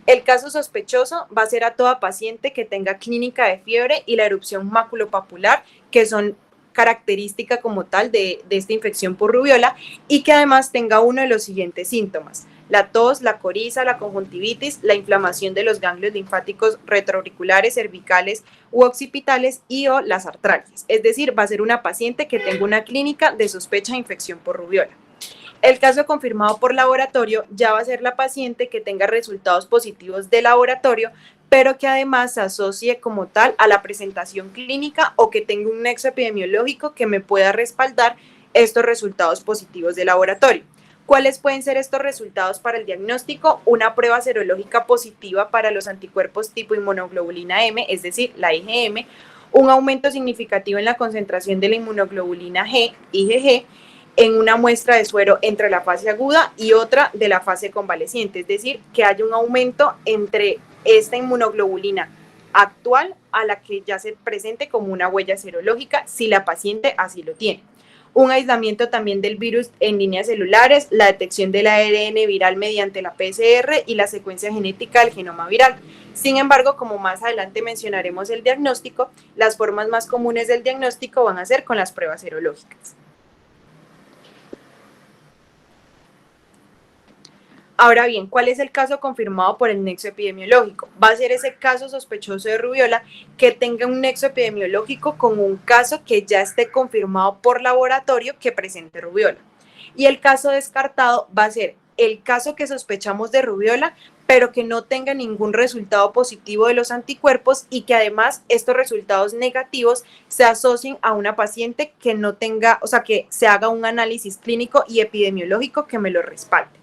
El caso sospechoso va a ser a toda paciente que tenga clínica de fiebre y la erupción maculopapular, que son característica como tal de esta infección por rubiola, y que además tenga uno de los siguientes síntomas: la tos, la coriza, la conjuntivitis, la inflamación de los ganglios linfáticos retroauriculares, cervicales u occipitales y o las artralgias. Es decir, va a ser una paciente que tenga una clínica de sospecha de infección por rubiola. El caso confirmado por laboratorio ya va a ser la paciente que tenga resultados positivos de laboratorio, pero que además se asocie como tal a la presentación clínica o que tenga un nexo epidemiológico que me pueda respaldar estos resultados positivos de laboratorio. ¿Cuáles pueden ser estos resultados para el diagnóstico? Una prueba serológica positiva para los anticuerpos tipo inmunoglobulina M, es decir, la IgM, un aumento significativo en la concentración de la inmunoglobulina G, IgG, en una muestra de suero entre la fase aguda y otra de la fase convaleciente, es decir, que haya un aumento entre esta inmunoglobulina actual a la que ya se presente como una huella serológica, si la paciente así lo tiene. Un aislamiento también del virus en líneas celulares, la detección del ARN viral mediante la PCR y la secuencia genética del genoma viral. Sin embargo, como más adelante mencionaremos el diagnóstico, las formas más comunes del diagnóstico van a ser con las pruebas serológicas. Ahora bien, ¿cuál es el caso confirmado por el nexo epidemiológico? Va a ser ese caso sospechoso de rubiola que tenga un nexo epidemiológico con un caso que ya esté confirmado por laboratorio que presente rubiola. Y el caso descartado va a ser el caso que sospechamos de rubiola, pero que no tenga ningún resultado positivo de los anticuerpos y que además estos resultados negativos se asocien a una paciente que no tenga, o sea, que se haga un análisis clínico y epidemiológico que me lo respalde.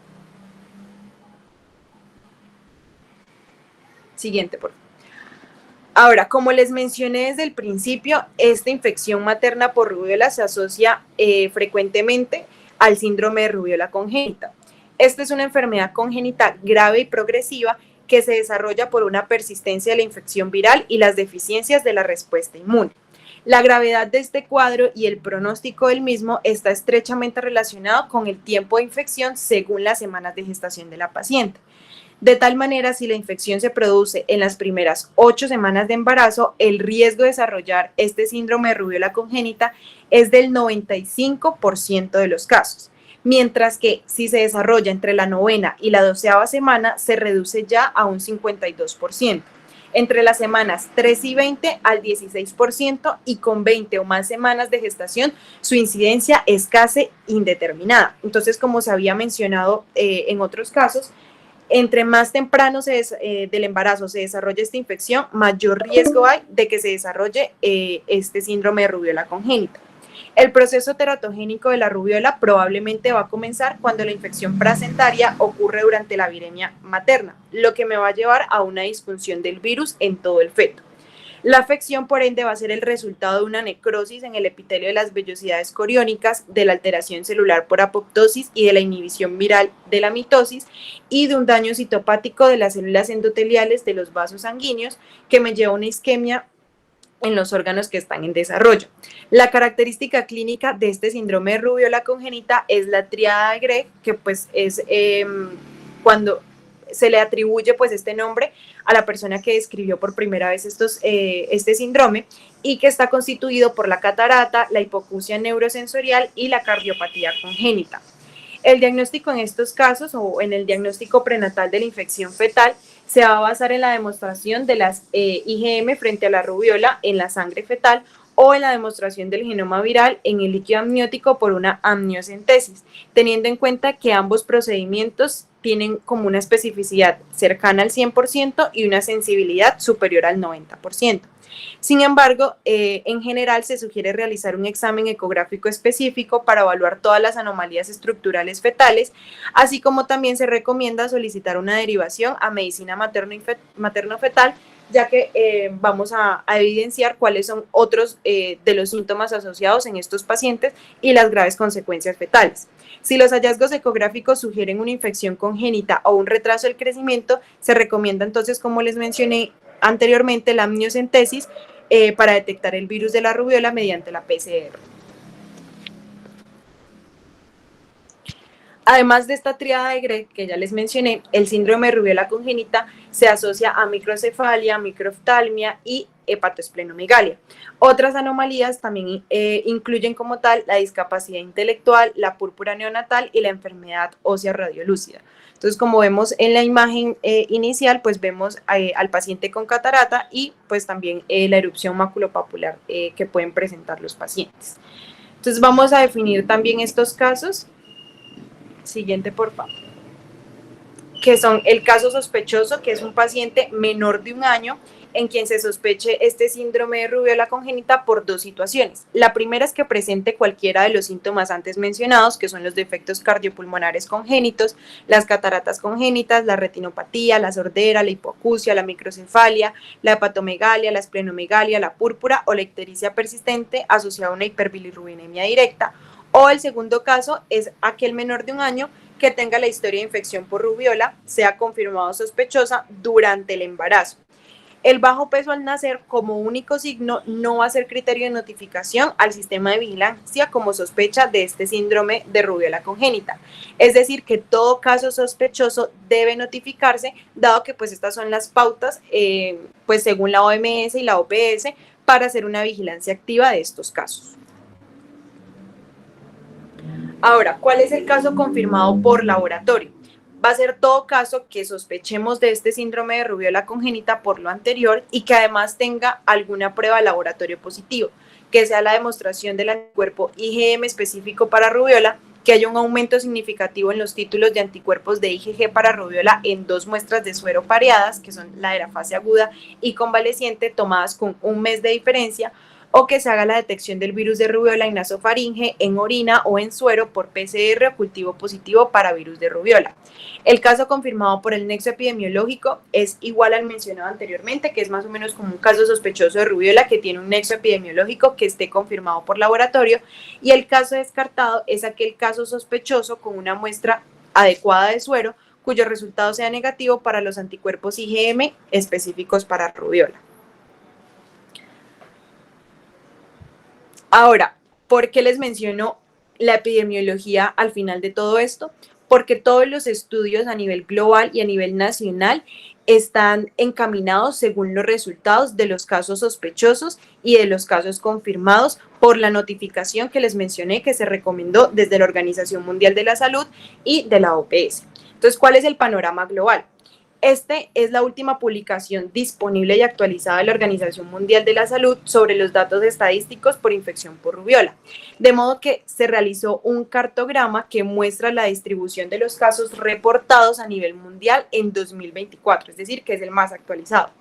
Siguiente, por favor. Ahora, como les mencioné desde el principio, esta infección materna por rubiola se asocia frecuentemente al síndrome de rubiola congénita. Esta es una enfermedad congénita grave y progresiva que se desarrolla por una persistencia de la infección viral y las deficiencias de la respuesta inmune. La gravedad de este cuadro y el pronóstico del mismo está estrechamente relacionado con el tiempo de infección según las semanas de gestación de la paciente. De tal manera, si la infección se produce en las primeras 8 semanas de embarazo, el riesgo de desarrollar este síndrome de rubiola congénita es del 95% de los casos, mientras que si se desarrolla entre la 9ª y la 12ª semana, se reduce ya a un 52%. Entre las semanas 3 y 20 al 16%, y con 20 o más semanas de gestación, su incidencia es casi indeterminada. Entonces, como se había mencionado en otros casos, entre más temprano del embarazo se desarrolle esta infección, mayor riesgo hay de que se desarrolle este síndrome de rubiola congénita. El proceso teratogénico de la rubiola probablemente va a comenzar cuando la infección placentaria ocurre durante la viremia materna, lo que me va a llevar a una disfunción del virus en todo el feto. La afección, por ende, va a ser el resultado de una necrosis en el epitelio de las vellosidades coriónicas, de la alteración celular por apoptosis y de la inhibición viral de la mitosis, y de un daño citopático de las células endoteliales de los vasos sanguíneos, que me lleva a una isquemia en los órganos que están en desarrollo. La característica clínica de este síndrome de rubiola congénita es la tríada de Gregg, que pues es cuando se le atribuye pues este nombre a la persona que describió por primera vez este síndrome, y que está constituido por la catarata, la hipoacusia neurosensorial y la cardiopatía congénita. El diagnóstico en estos casos, o en el diagnóstico prenatal de la infección fetal, se va a basar en la demostración de las IgM frente a la rubiola en la sangre fetal, o en la demostración del genoma viral en el líquido amniótico por una amniocentesis, teniendo en cuenta que ambos procedimientos tienen como una especificidad cercana al 100% y una sensibilidad superior al 90%. Sin embargo, en general se sugiere realizar un examen ecográfico específico para evaluar todas las anomalías estructurales fetales, así como también se recomienda solicitar una derivación a medicina materno-fetal, ya que vamos a evidenciar cuáles son otros de los síntomas asociados en estos pacientes y las graves consecuencias fetales. Si los hallazgos ecográficos sugieren una infección congénita o un retraso del crecimiento, se recomienda entonces, como les mencioné anteriormente, la amniocentesis para detectar el virus de la rubiola mediante la PCR. Además de esta tríada de Gregg que ya les mencioné, el síndrome de rubiola congénita se asocia a microcefalia, microftalmia y hepatoesplenomegalia. Otras anomalías también incluyen como tal la discapacidad intelectual, la púrpura neonatal y la enfermedad ósea radiolúcida. Entonces, como vemos en la imagen inicial, pues vemos al paciente con catarata y pues también la erupción maculopapular que pueden presentar los pacientes. Entonces, vamos a definir también estos casos. Siguiente, por favor. Que son el caso sospechoso, que es un paciente menor de 1 año en quien se sospeche este síndrome de rubiola congénita por 2 situaciones. La primera es que presente cualquiera de los síntomas antes mencionados, que son los defectos cardiopulmonares congénitos, las cataratas congénitas, la retinopatía, la sordera, la hipoacusia, la microcefalia, la hepatomegalia, la esplenomegalia, la púrpura o la ictericia persistente asociada a una hiperbilirrubinemia directa. O el segundo caso es aquel menor de 1 año que tenga la historia de infección por rubiola, sea confirmado sospechosa durante el embarazo. El bajo peso al nacer como único signo no va a ser criterio de notificación al sistema de vigilancia como sospecha de este síndrome de rubiola congénita. Es decir, que todo caso sospechoso debe notificarse, dado que pues estas son las pautas pues según la OMS y la OPS para hacer una vigilancia activa de estos casos. Ahora, ¿cuál es el caso confirmado por laboratorio? Va a ser todo caso que sospechemos de este síndrome de rubiola congénita por lo anterior y que además tenga alguna prueba de laboratorio positivo, que sea la demostración del anticuerpo IgM específico para rubiola, que haya un aumento significativo en los títulos de anticuerpos de IgG para rubiola en 2 muestras de suero pareadas, que son la de la fase aguda y convaleciente, tomadas con 1 mes de diferencia, o que se haga la detección del virus de rubiola en nasofaringe, en orina o en suero por PCR o cultivo positivo para virus de rubiola. El caso confirmado por el nexo epidemiológico es igual al mencionado anteriormente, que es más o menos como un caso sospechoso de rubiola que tiene un nexo epidemiológico que esté confirmado por laboratorio, y el caso descartado es aquel caso sospechoso con una muestra adecuada de suero cuyo resultado sea negativo para los anticuerpos IgM específicos para rubiola. Ahora, ¿por qué les menciono la epidemiología al final de todo esto? Porque todos los estudios a nivel global y a nivel nacional están encaminados según los resultados de los casos sospechosos y de los casos confirmados por la notificación que les mencioné que se recomendó desde la Organización Mundial de la Salud y de la OPS. Entonces, ¿cuál es el panorama global? Este es la última publicación disponible y actualizada de la Organización Mundial de la Salud sobre los datos estadísticos por infección por rubiola. De modo que se realizó un cartograma que muestra la distribución de los casos reportados a nivel mundial en 2024, es decir, que es el más actualizado.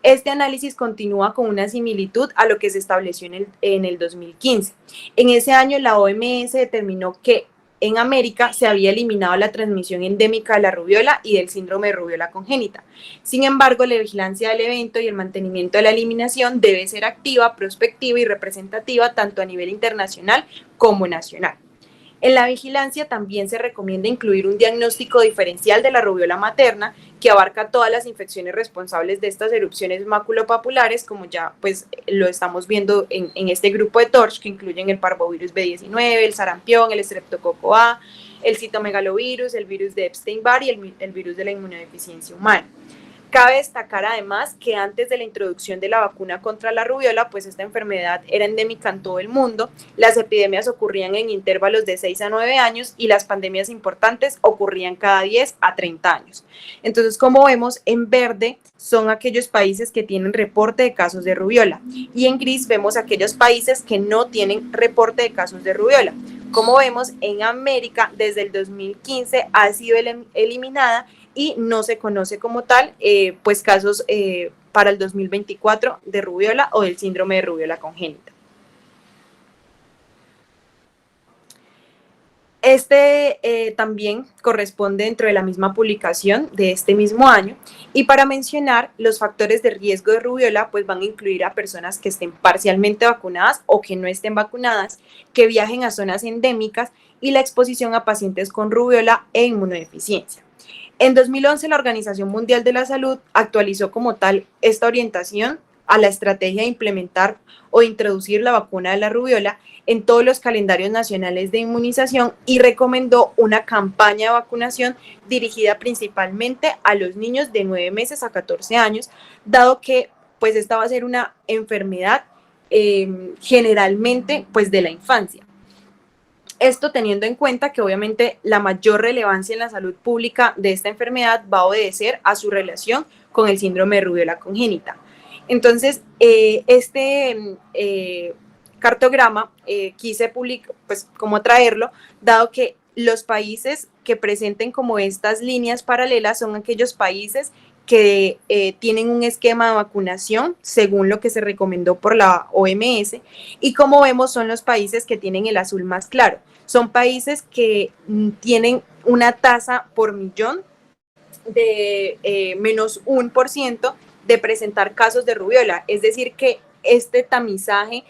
Este análisis continúa con una similitud a lo que se estableció en el 2015. En ese año, la OMS determinó que en América se había eliminado la transmisión endémica de la rubiola y del síndrome de rubiola congénita. Sin embargo, la vigilancia del evento y el mantenimiento de la eliminación debe ser activa, prospectiva y representativa tanto a nivel internacional como nacional. En la vigilancia también se recomienda incluir un diagnóstico diferencial de la rubiola materna que abarca todas las infecciones responsables de estas erupciones maculopapulares, como ya pues lo estamos viendo en este grupo de TORCH, que incluyen el parvovirus B19, el sarampión, el estreptococo A, el citomegalovirus, el virus de Epstein-Barr y el virus de la inmunodeficiencia humana. Cabe destacar además que antes de la introducción de la vacuna contra la rubiola, pues esta enfermedad era endémica en todo el mundo, las epidemias ocurrían en intervalos de 6 a 9 años y las pandemias importantes ocurrían cada 10 a 30 años. Entonces, como vemos, en verde son aquellos países que tienen reporte de casos de rubiola y en gris vemos aquellos países que no tienen reporte de casos de rubiola. Como vemos, en América desde el 2015 ha sido eliminada y no se conoce como tal pues casos para el 2024 de rubiola o del síndrome de rubiola congénita. Este también corresponde dentro de la misma publicación de este mismo año, y para mencionar los factores de riesgo de rubiola pues van a incluir a personas que estén parcialmente vacunadas o que no estén vacunadas, que viajen a zonas endémicas y la exposición a pacientes con rubiola e inmunodeficiencia. En 2011, la Organización Mundial de la Salud actualizó como tal esta orientación a la estrategia de implementar o introducir la vacuna de la rubiola en todos los calendarios nacionales de inmunización y recomendó una campaña de vacunación dirigida principalmente a los niños de 9 meses a 14 años, dado que pues esta va a ser una enfermedad generalmente pues de la infancia. Esto teniendo en cuenta que obviamente la mayor relevancia en la salud pública de esta enfermedad va a obedecer a su relación con el síndrome de rubiola congénita. Entonces, cartograma quise pues como traerlo, dado que los países que presenten como estas líneas paralelas son aquellos países que tienen un esquema de vacunación según lo que se recomendó por la OMS, y como vemos son los países que tienen el azul más claro. Son países que tienen una tasa por millón de menos 1% de presentar casos de rubiola, es decir que este tamizaje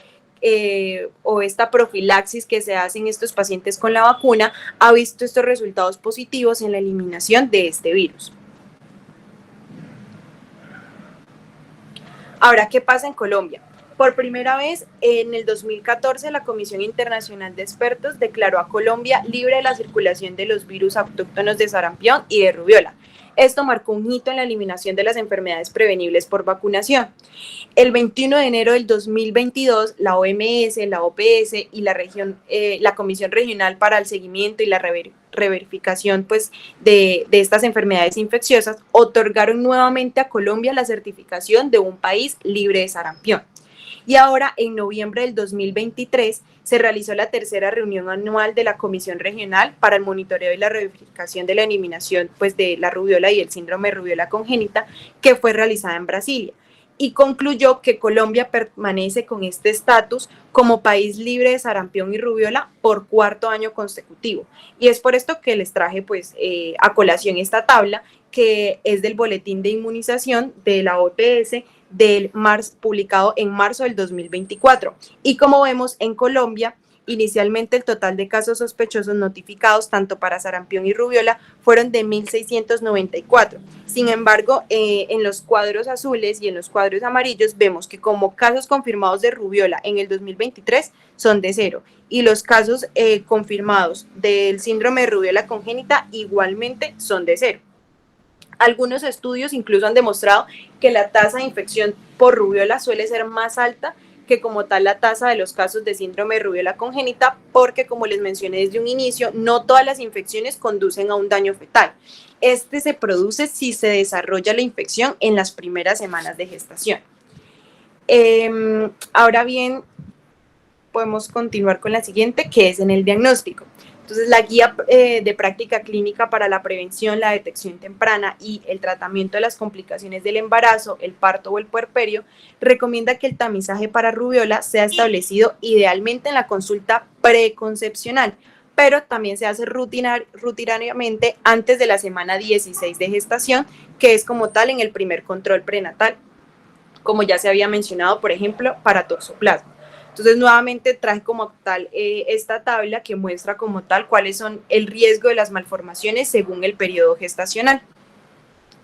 o esta profilaxis que se hace en estos pacientes con la vacuna ha visto estos resultados positivos en la eliminación de este virus. Ahora, ¿qué pasa en Colombia? Por primera vez, en el 2014, la Comisión Internacional de Expertos declaró a Colombia libre de la circulación de los virus autóctonos de sarampión y de rubiola. Esto marcó un hito en la eliminación de las enfermedades prevenibles por vacunación. El 21 de enero del 2022, la OMS, la OPS y la Comisión Regional para el Seguimiento y la Reverificación pues, de estas enfermedades infecciosas otorgaron nuevamente a Colombia la certificación de un país libre de sarampión. Y ahora, en noviembre del 2023, se realizó la tercera reunión anual de la Comisión Regional para el Monitoreo y la Verificación de la Eliminación pues, de la rubiola y el síndrome de rubiola congénita, que fue realizada en Brasilia. y concluyó que Colombia permanece con este estatus como país libre de sarampión y rubiola por 4º año consecutivo. Y es por esto que les traje pues a colación esta tabla, que es del boletín de inmunización de la OPS publicado en marzo del 2024. Y como vemos, en Colombia, inicialmente el total de casos sospechosos notificados tanto para sarampión y rubiola fueron de 1.694. Sin embargo, en los cuadros azules y en los cuadros amarillos vemos que como casos confirmados de rubiola en el 2023 son de 0 y los casos confirmados del síndrome de rubiola congénita igualmente son de 0. Algunos estudios incluso han demostrado que la tasa de infección por rubiola suele ser más alta que como tal la tasa de los casos de síndrome de rubiola congénita, porque como les mencioné desde un inicio, no todas las infecciones conducen a un daño fetal. Este se produce si se desarrolla la infección en las primeras semanas de gestación. Ahora bien, podemos continuar con la siguiente, que es en el diagnóstico. Entonces, la guía de práctica clínica para la prevención, la detección temprana y el tratamiento de las complicaciones del embarazo, el parto o el puerperio recomienda que el tamizaje para rubiola sea establecido idealmente en la consulta preconcepcional, pero también se hace rutinariamente antes de la semana 16 de gestación, que es como tal en el primer control prenatal, como ya se había mencionado, por ejemplo, para toxoplasma. Entonces, nuevamente traje como tal esta tabla que muestra como tal cuáles son el riesgo de las malformaciones según el periodo gestacional.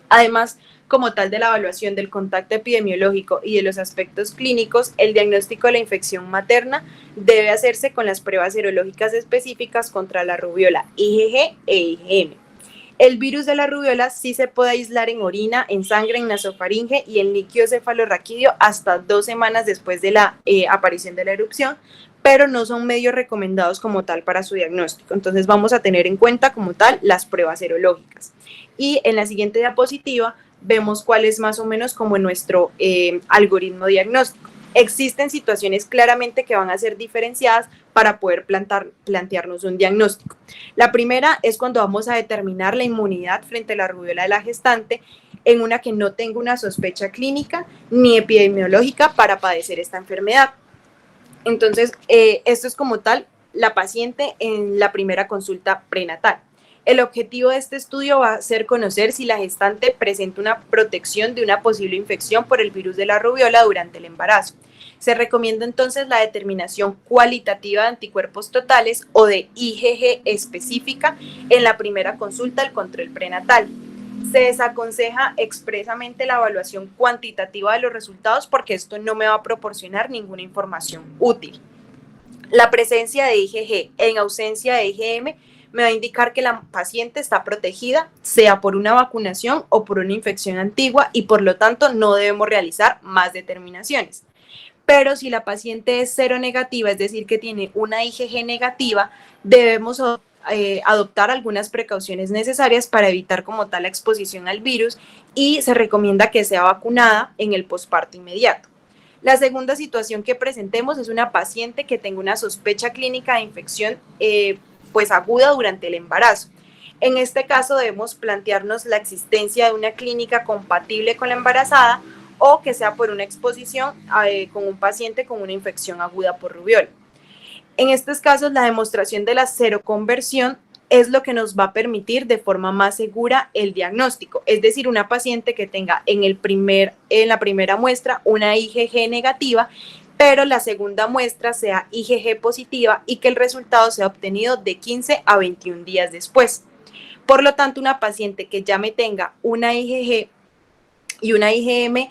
Además, como tal de la evaluación del contacto epidemiológico y de los aspectos clínicos, el diagnóstico de la infección materna debe hacerse con las pruebas serológicas específicas contra la rubiola IgG e IgM. El virus de la rubiola sí se puede aislar en orina, en sangre, en nasofaringe y en líquido cefalorraquídeo hasta 2 semanas después de la aparición de la erupción, pero no son medios recomendados como tal para su diagnóstico. Entonces vamos a tener en cuenta como tal las pruebas serológicas. Y en la siguiente diapositiva vemos cuál es más o menos como nuestro algoritmo diagnóstico. Existen situaciones claramente que van a ser diferenciadas para poder plantearnos un diagnóstico. La primera es cuando vamos a determinar la inmunidad frente a la rubiola de la gestante en una que no tenga una sospecha clínica ni epidemiológica para padecer esta enfermedad. Entonces, esto es como tal la paciente en la primera consulta prenatal. El objetivo de este estudio va a ser conocer si la gestante presenta una protección de una posible infección por el virus de la rubiola durante el embarazo. Se recomienda entonces la determinación cualitativa de anticuerpos totales o de IgG específica en la primera consulta del control prenatal. Se desaconseja expresamente la evaluación cuantitativa de los resultados porque esto no me va a proporcionar ninguna información útil. La presencia de IgG en ausencia de IgM me va a indicar que la paciente está protegida, sea por una vacunación o por una infección antigua, y por lo tanto no debemos realizar más determinaciones. Pero si la paciente es seronegativa, es decir, que tiene una IgG negativa, debemos adoptar algunas precauciones necesarias para evitar como tal la exposición al virus, y se recomienda que sea vacunada en el posparto inmediato. La segunda situación que presentemos es una paciente que tenga una sospecha clínica de infección pues aguda durante el embarazo. En este caso debemos plantearnos la existencia de una clínica compatible con la embarazada o que sea por una exposición con un paciente con una infección aguda por rubiola. En estos casos, la demostración de la seroconversión es lo que nos va a permitir de forma más segura el diagnóstico, es decir, una paciente que tenga en la primera muestra una IgG negativa, pero la segunda muestra sea IgG positiva y que el resultado sea obtenido de 15 a 21 días después. Por lo tanto, una paciente que ya me tenga una IgG y una IgM,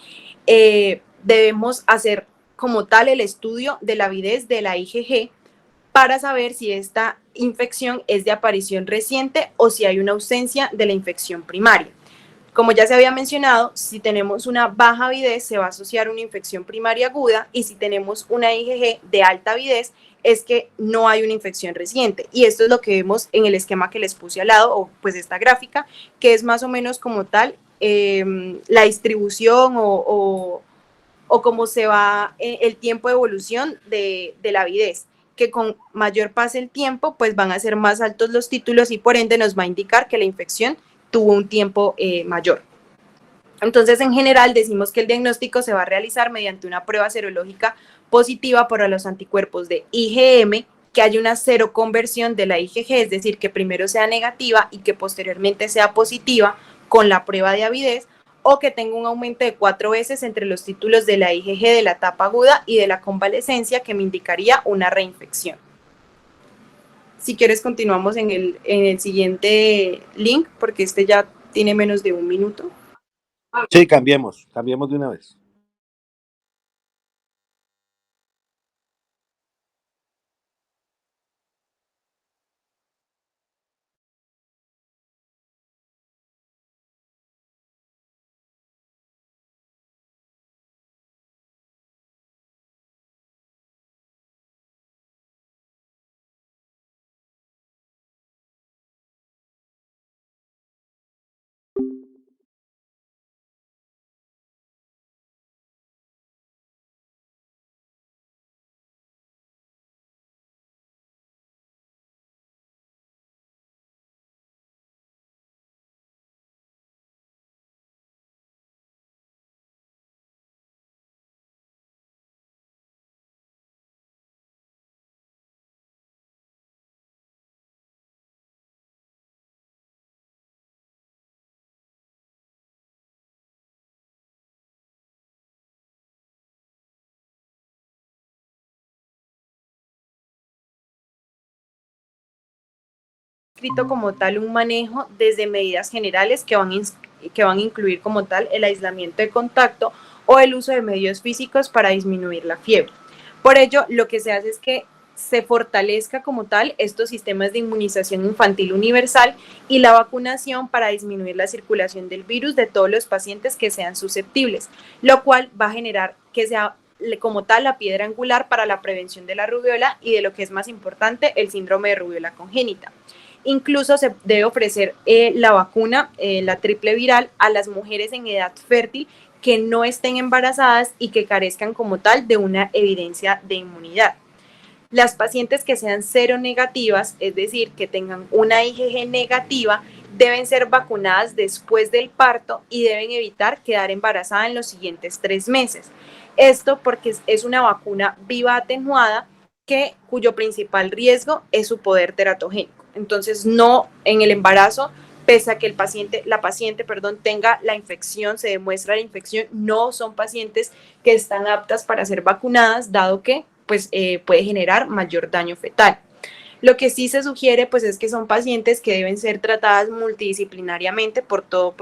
debemos hacer como tal el estudio de la avidez de la IgG para saber si esta infección es de aparición reciente o si hay una ausencia de la infección primaria. Como ya se había mencionado, si tenemos una baja avidez se va a asociar una infección primaria aguda, y si tenemos una IgG de alta avidez es que no hay una infección reciente. Y esto es lo que vemos en el esquema que les puse al lado, o pues esta gráfica, que es más o menos como tal la distribución o cómo se va el tiempo de evolución de la avidez, que con mayor pase el tiempo, pues van a ser más altos los títulos y por ende nos va a indicar que la infección tuvo un tiempo mayor. Entonces, en general, decimos que el diagnóstico se va a realizar mediante una prueba serológica positiva para los anticuerpos de IgM, que haya una seroconversión de la IgG, es decir, que primero sea negativa y que posteriormente sea positiva con la prueba de avidez, o que tenga un aumento de 4 veces entre los títulos de la IgG de la etapa aguda y de la convalecencia, que me indicaría una reinfección. Si quieres, continuamos en el siguiente link, porque este ya tiene menos de 1 minuto. Sí, cambiemos de una vez. Escrito como tal un manejo desde medidas generales que van a incluir como tal el aislamiento de contacto o el uso de medios físicos para disminuir la fiebre. Por ello, lo que se hace es que se fortalezca como tal estos sistemas de inmunización infantil universal y la vacunación para disminuir la circulación del virus de todos los pacientes que sean susceptibles, lo cual va a generar que sea como tal la piedra angular para la prevención de la rubiola y de lo que es más importante, el síndrome de rubiola congénita. Incluso se debe ofrecer la vacuna, la triple viral, a las mujeres en edad fértil que no estén embarazadas y que carezcan como tal de una evidencia de inmunidad. Las pacientes que sean seronegativas, es decir, que tengan una IgG negativa, deben ser vacunadas después del parto y deben evitar quedar embarazadas en los siguientes 3 meses. Esto porque es una vacuna viva atenuada cuyo principal riesgo es su poder teratogénico. Entonces, no en el embarazo, pese a que la paciente tenga la infección, se demuestra la infección, no son pacientes que están aptas para ser vacunadas, dado que puede generar mayor daño fetal. Lo que sí se sugiere es que son pacientes que deben ser tratadas multidisciplinariamente por todo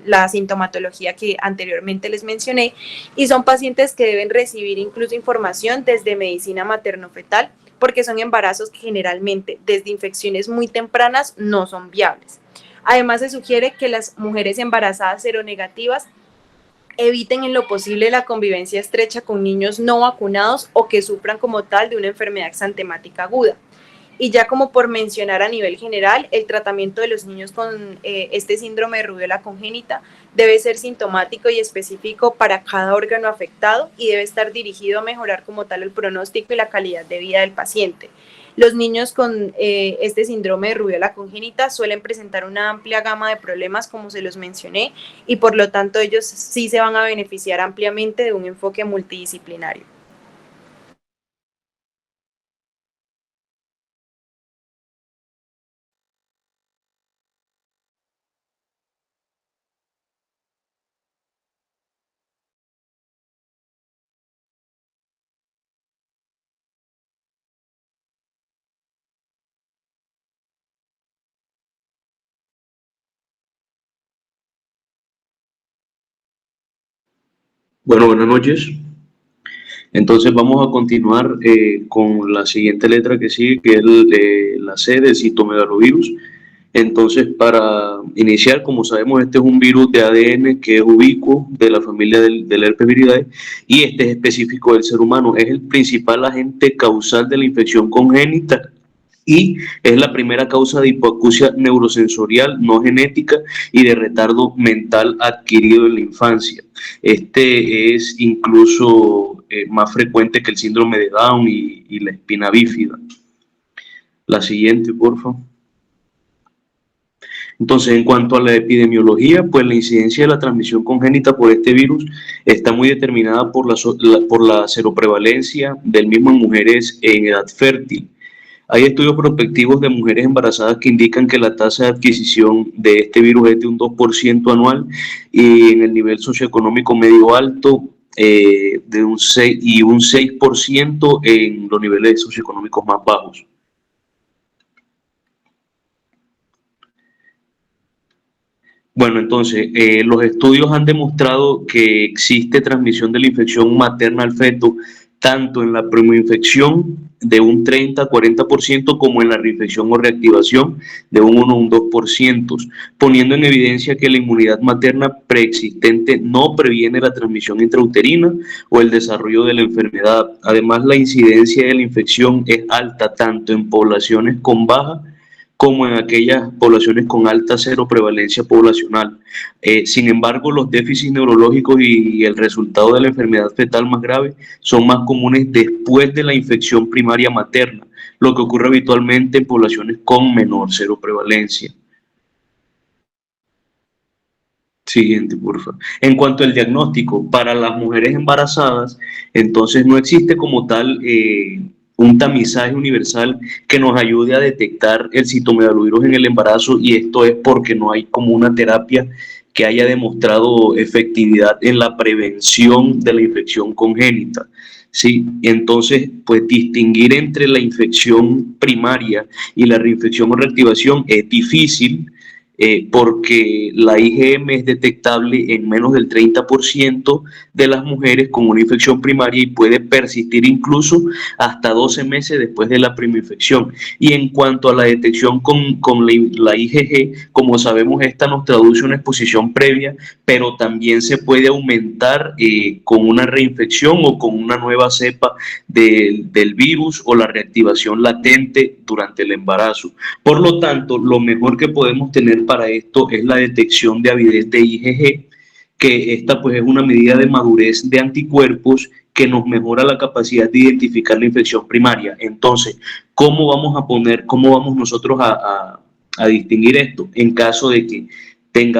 la sintomatología que anteriormente les mencioné, y son pacientes que deben recibir incluso información desde medicina materno-fetal, porque son embarazos que generalmente desde infecciones muy tempranas no son viables. Además, se sugiere que las mujeres embarazadas seronegativas eviten en lo posible la convivencia estrecha con niños no vacunados o que sufran como tal de una enfermedad exantemática aguda. Y ya como por mencionar a nivel general, el tratamiento de los niños con este síndrome de rubiola congénita debe ser sintomático y específico para cada órgano afectado y debe estar dirigido a mejorar como tal el pronóstico y la calidad de vida del paciente. Los niños con este síndrome de rubiola congénita suelen presentar una amplia gama de problemas, como se los mencioné, y por lo tanto ellos sí se van a beneficiar ampliamente de un enfoque multidisciplinario. Bueno, buenas noches. Entonces vamos a continuar con la siguiente letra que sigue, que es la C del citomegalovirus. Entonces, para iniciar, como sabemos, este es un virus de ADN que es ubicuo de la familia del herpes viridae, y este es específico del ser humano. Es el principal agente causal de la infección congénita y es la primera causa de hipoacusia neurosensorial no genética y de retardo mental adquirido en la infancia. Este es incluso más frecuente que el síndrome de Down y la espina bífida. La siguiente, por favor. Entonces, en cuanto a la epidemiología, pues la incidencia de la transmisión congénita por este virus está muy determinada por la seroprevalencia del mismo en mujeres en edad fértil. Hay estudios prospectivos de mujeres embarazadas que indican que la tasa de adquisición de este virus es de un 2% anual y en el nivel socioeconómico medio alto de un 6% en los niveles socioeconómicos más bajos. Bueno, entonces, los estudios han demostrado que existe transmisión de la infección materna al feto tanto en la primoinfección de un 30 a 40% como en la reinfección o reactivación de un 1 a un 2%, poniendo en evidencia que la inmunidad materna preexistente no previene la transmisión intrauterina o el desarrollo de la enfermedad. Además, la incidencia de la infección es alta tanto en poblaciones con baja como en aquellas poblaciones con alta seroprevalencia poblacional. Sin embargo, los déficits neurológicos y el resultado de la enfermedad fetal más grave son más comunes después de la infección primaria materna, lo que ocurre habitualmente en poblaciones con menor seroprevalencia. Siguiente, por favor. En cuanto al diagnóstico, para las mujeres embarazadas, entonces no existe como tal un tamizaje universal que nos ayude a detectar el citomegalovirus en el embarazo, y esto es porque no hay como una terapia que haya demostrado efectividad en la prevención de la infección congénita. Sí, entonces, pues distinguir entre la infección primaria y la reinfección o reactivación es difícil, porque la IgM es detectable en menos del 30% de las mujeres con una infección primaria y puede persistir incluso hasta 12 meses después de la primoinfección. Y en cuanto a la detección con la IgG, como sabemos, esta nos traduce una exposición previa, pero también se puede aumentar con una reinfección o con una nueva cepa del virus o la reactivación latente durante el embarazo. Por lo tanto, lo mejor que podemos tener para esto es la detección de avidez de IgG, que esta pues es una medida de madurez de anticuerpos que nos mejora la capacidad de identificar la infección primaria. Entonces, ¿cómo vamos nosotros a distinguir esto? En caso de que en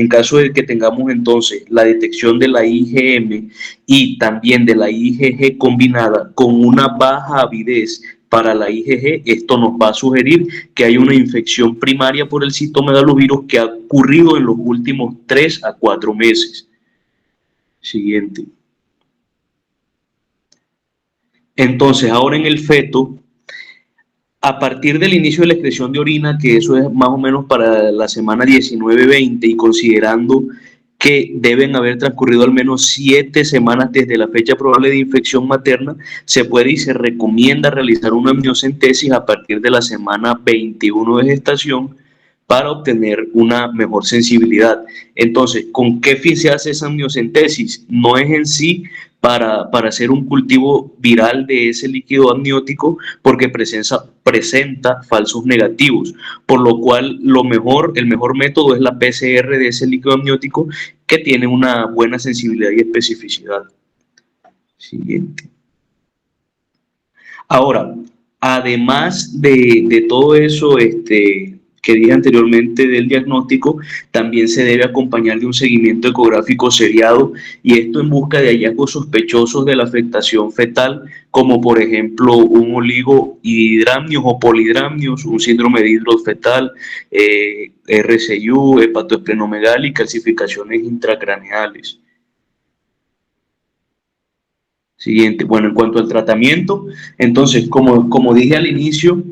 caso de que tengamos entonces la detección de la IgM y también de la IgG combinada con una baja avidez para la IgG, esto nos va a sugerir que hay una infección primaria por el citomegalovirus que ha ocurrido en los últimos 3 a 4 meses. Siguiente. Entonces, ahora en el feto, a partir del inicio de la excreción de orina, que eso es más o menos para la semana 19-20, y considerando que deben haber transcurrido al menos 7 semanas desde la fecha probable de infección materna, se puede y se recomienda realizar una amniocentesis a partir de la semana 21 de gestación para obtener una mejor sensibilidad. Entonces, ¿con qué fin se hace esa amniocentesis? No es en sí para hacer un cultivo viral de ese líquido amniótico, porque presenta falsos negativos, por lo cual el mejor método es la PCR de ese líquido amniótico, que tiene una buena sensibilidad y especificidad. Siguiente. Ahora, además de todo eso que dije anteriormente del diagnóstico, también se debe acompañar de un seguimiento ecográfico seriado, y esto en busca de hallazgos sospechosos de la afectación fetal, como por ejemplo un oligohidramnios o polidramnios, un síndrome de hidros fetal, RCU, hepatoesplenomegalia y calcificaciones intracraneales. Siguiente. Bueno, en cuanto al tratamiento, entonces, como dije al inicio,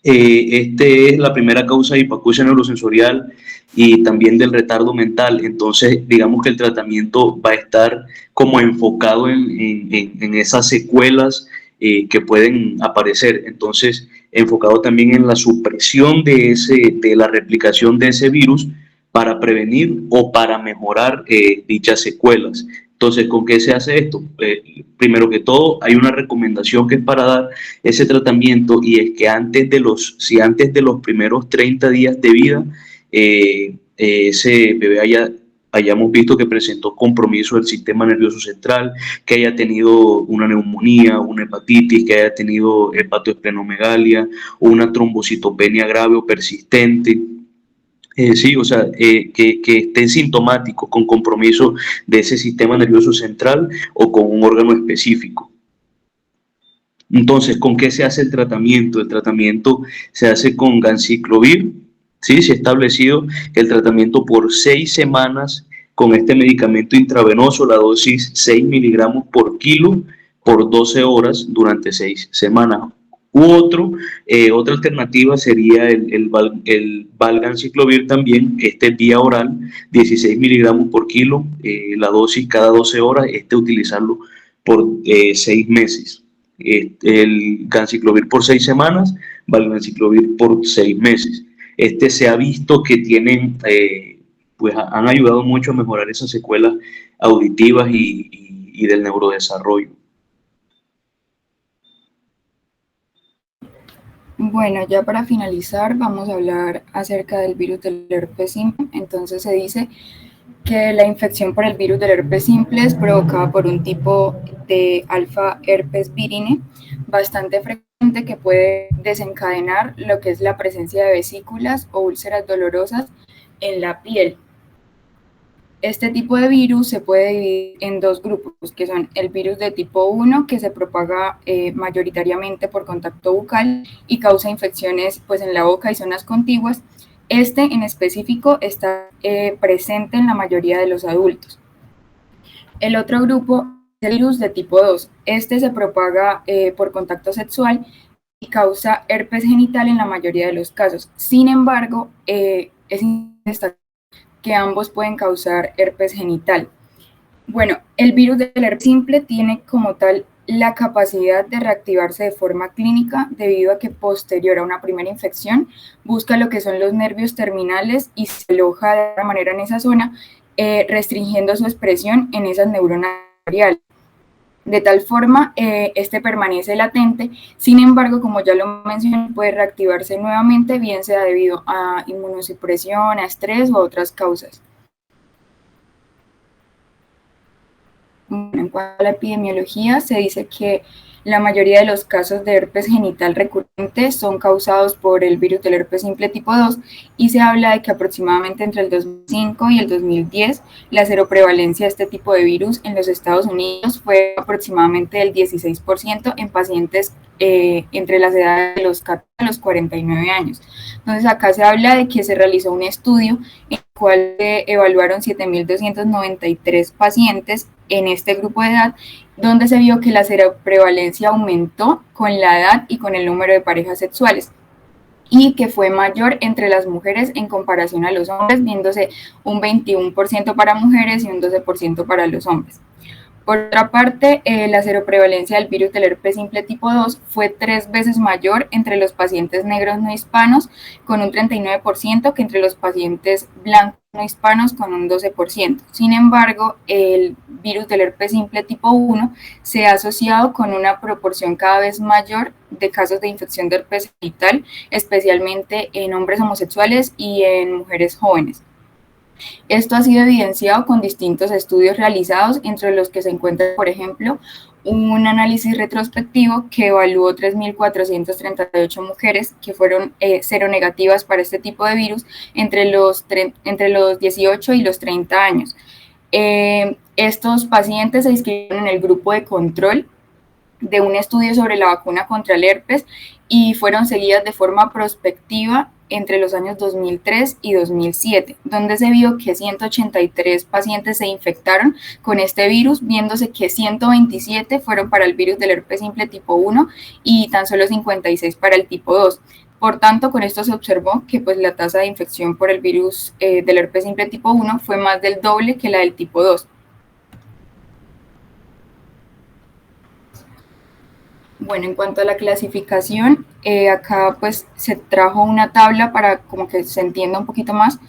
es la primera causa de hipoacusia neurosensorial y también del retardo mental. Entonces, digamos que el tratamiento va a estar como enfocado en esas secuelas que pueden aparecer. Entonces, enfocado también en la supresión de la replicación de ese virus para prevenir o para mejorar dichas secuelas. Entonces, ¿con qué se hace esto? Primero que todo, hay una recomendación que es para dar ese tratamiento, y es que si antes de los primeros 30 días de vida ese bebé haya hayamos visto que presentó compromiso del sistema nervioso central, que haya tenido una neumonía, una hepatitis, que haya tenido hepatoesplenomegalia o una trombocitopenia grave o persistente. Sí, o sea, que estén sintomáticos con compromiso de ese sistema nervioso central o con un órgano específico. Entonces, ¿con qué se hace el tratamiento? El tratamiento se hace con ganciclovir, ¿sí? Se ha establecido el tratamiento por 6 semanas con este medicamento intravenoso, la dosis 6 miligramos por kilo por 12 horas durante 6 semanas. Otra alternativa sería el valganciclovir también, este vía oral, 16 miligramos por kilo, la dosis cada 12 horas, utilizarlo por 6 meses. El ganciclovir por 6 semanas, valganciclovir por 6 meses. Se ha visto que tienen, pues han ayudado mucho a mejorar esas secuelas auditivas y del neurodesarrollo. Bueno, ya para finalizar vamos a hablar acerca del virus del herpes simple. Entonces se dice que la infección por el virus del herpes simple es provocada por un tipo de alfa herpes virine bastante frecuente que puede desencadenar lo que es la presencia de vesículas o úlceras dolorosas en la piel. Este tipo de virus se puede dividir en dos grupos, que son el virus de tipo 1, que se propaga mayoritariamente por contacto bucal y causa infecciones pues, en la boca y zonas contiguas. Este en específico está presente en la mayoría de los adultos. El otro grupo es el virus de tipo 2. Este se propaga por contacto sexual y causa herpes genital en la mayoría de los casos. Sin embargo, es destacable que ambos pueden causar herpes genital. Bueno, el virus del herpes simple tiene como tal la capacidad de reactivarse de forma clínica debido a que posterior a una primera infección busca lo que son los nervios terminales y se aloja de alguna manera en esa zona, restringiendo su expresión en esas neuronas sensoriales. De tal forma, este permanece latente, sin embargo, como ya lo mencioné, puede reactivarse nuevamente, bien sea debido a inmunosupresión, a estrés o a otras causas. Bueno, en cuanto a la epidemiología, se dice que la mayoría de los casos de herpes genital recurrente son causados por el virus del herpes simple tipo 2 y se habla de que aproximadamente entre el 2005 y el 2010 la seroprevalencia de este tipo de virus en los Estados Unidos fue aproximadamente del 16% en pacientes entre las edades de los 14 a los 49 años. Entonces acá se habla de que se realizó un estudio en el cual se evaluaron 7.293 pacientes en este grupo de edad, donde se vio que la seroprevalencia aumentó con la edad y con el número de parejas sexuales, y que fue mayor entre las mujeres en comparación a los hombres, viéndose un 21% para mujeres y un 12% para los hombres. Por otra parte, la seroprevalencia del virus del herpes simple tipo 2 fue 3 veces mayor entre los pacientes negros no hispanos, con un 39%, que entre los pacientes blancos no hispanos, con un 12%. Sin embargo, el virus del herpes simple tipo 1 se ha asociado con una proporción cada vez mayor de casos de infección de herpes genital, especialmente en hombres homosexuales y en mujeres jóvenes. Esto ha sido evidenciado con distintos estudios realizados, entre los que se encuentra, por ejemplo, un análisis retrospectivo que evaluó 3.438 mujeres que fueron seronegativas para este tipo de virus entre los 18 y los 30 años. Estos pacientes se inscribieron en el grupo de control de un estudio sobre la vacuna contra el herpes y fueron seguidas de forma prospectiva entre los años 2003 y 2007, donde se vio que 183 pacientes se infectaron con este virus, viéndose que 127 fueron para el virus del herpes simple tipo 1 y tan solo 56 para el tipo 2. Por tanto, con esto se observó que pues, la tasa de infección por el virus del herpes simple tipo 1 fue más del doble que la del tipo 2. Bueno, en cuanto a la clasificación, acá pues se trajo una tabla para como que se entienda un poquito más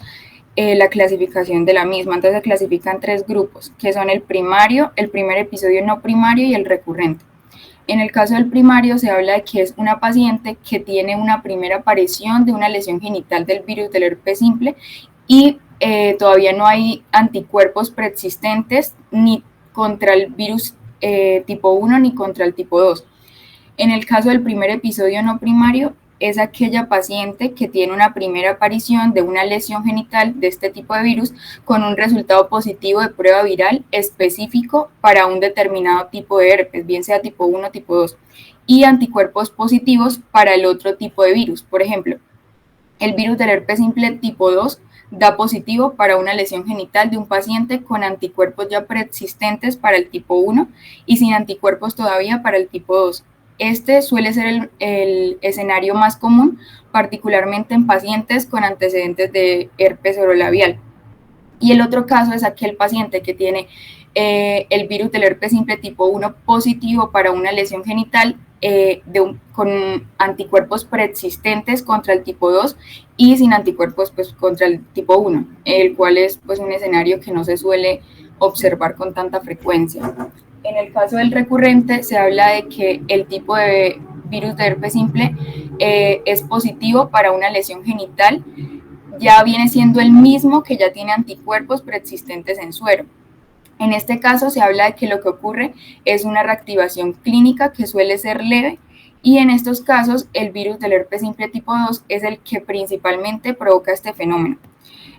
la clasificación de la misma. Entonces se clasifican 3 grupos, que son el primario, el primer episodio no primario y el recurrente. En el caso del primario se habla de que es una paciente que tiene una primera aparición de una lesión genital del virus del herpes simple y todavía no hay anticuerpos preexistentes ni contra el virus tipo 1 ni contra el tipo 2. En el caso del primer episodio no primario, es aquella paciente que tiene una primera aparición de una lesión genital de este tipo de virus con un resultado positivo de prueba viral específico para un determinado tipo de herpes, bien sea tipo 1 o tipo 2, y anticuerpos positivos para el otro tipo de virus. Por ejemplo, el virus del herpes simple tipo 2 da positivo para una lesión genital de un paciente con anticuerpos ya preexistentes para el tipo 1 y sin anticuerpos todavía para el tipo 2. Este suele ser el escenario más común, particularmente en pacientes con antecedentes de herpes orolabial. Y el otro caso es aquel paciente que tiene el virus del herpes simple tipo 1 positivo para una lesión genital con anticuerpos preexistentes contra el tipo 2 y sin anticuerpos pues, contra el tipo 1, el cual es pues, un escenario que no se suele observar con tanta frecuencia. En el caso del recurrente se habla de que el tipo de virus de herpes simple es positivo para una lesión genital, ya viene siendo el mismo que ya tiene anticuerpos preexistentes en suero. En este caso se habla de que lo que ocurre es una reactivación clínica que suele ser leve y en estos casos el virus del herpes simple tipo 2 es el que principalmente provoca este fenómeno.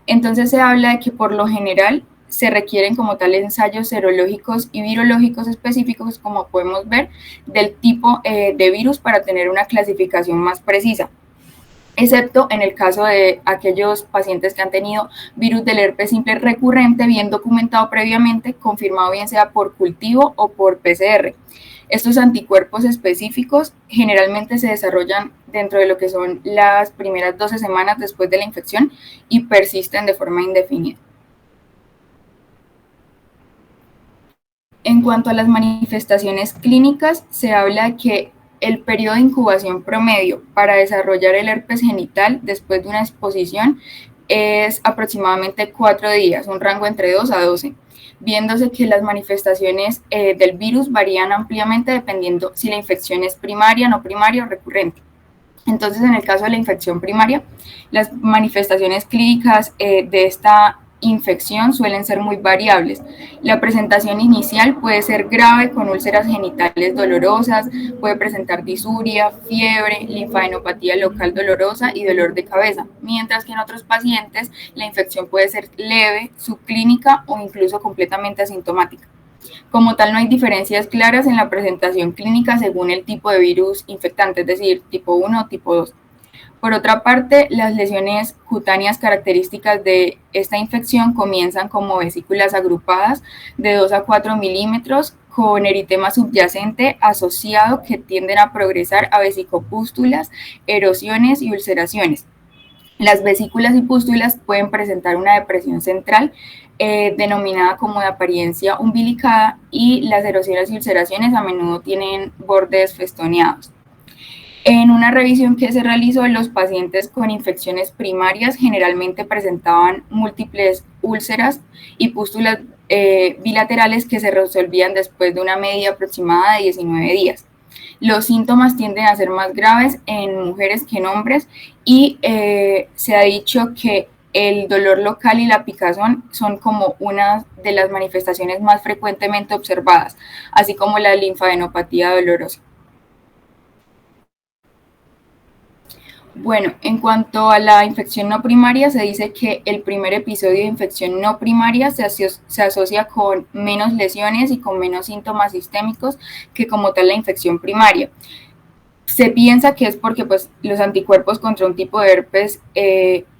Entonces se habla de que por lo general se requieren como tal ensayos serológicos y virológicos específicos, como podemos ver, del tipo de virus para tener una clasificación más precisa, excepto en el caso de aquellos pacientes que han tenido virus del herpes simple recurrente bien documentado previamente, confirmado bien sea por cultivo o por PCR. Estos anticuerpos específicos generalmente se desarrollan dentro de lo que son las primeras 12 semanas después de la infección y persisten de forma indefinida. En cuanto a las manifestaciones clínicas, se habla de que el periodo de incubación promedio para desarrollar el herpes genital después de una exposición es aproximadamente 4 días, un rango entre 2 a 12, viéndose que las manifestaciones del virus varían ampliamente dependiendo si la infección es primaria, no primaria o recurrente. Entonces, en el caso de la infección primaria, las manifestaciones clínicas de esta infección suelen ser muy variables. La presentación inicial puede ser grave con úlceras genitales dolorosas, puede presentar disuria, fiebre, linfadenopatía local dolorosa y dolor de cabeza, mientras que en otros pacientes la infección puede ser leve, subclínica o incluso completamente asintomática. Como tal, no hay diferencias claras en la presentación clínica según el tipo de virus infectante, es decir, tipo 1 o tipo 2. Por otra parte, las lesiones cutáneas características de esta infección comienzan como vesículas agrupadas de 2 a 4 milímetros con eritema subyacente asociado que tienden a progresar a vesicopústulas, erosiones y ulceraciones. Las vesículas y pústulas pueden presentar una depresión central denominada como de apariencia umbilicada y las erosiones y ulceraciones a menudo tienen bordes festoneados. En una revisión que se realizó, los pacientes con infecciones primarias generalmente presentaban múltiples úlceras y pústulas bilaterales que se resolvían después de una media aproximada de 19 días. Los síntomas tienden a ser más graves en mujeres que en hombres y se ha dicho que el dolor local y la picazón son como una de las manifestaciones más frecuentemente observadas, así como la linfadenopatía dolorosa. Bueno, en cuanto a la infección no primaria, se dice que el primer episodio de infección no primaria se asocia con menos lesiones y con menos síntomas sistémicos que como tal la infección primaria. Se piensa que es porque pues, los anticuerpos contra un tipo de herpes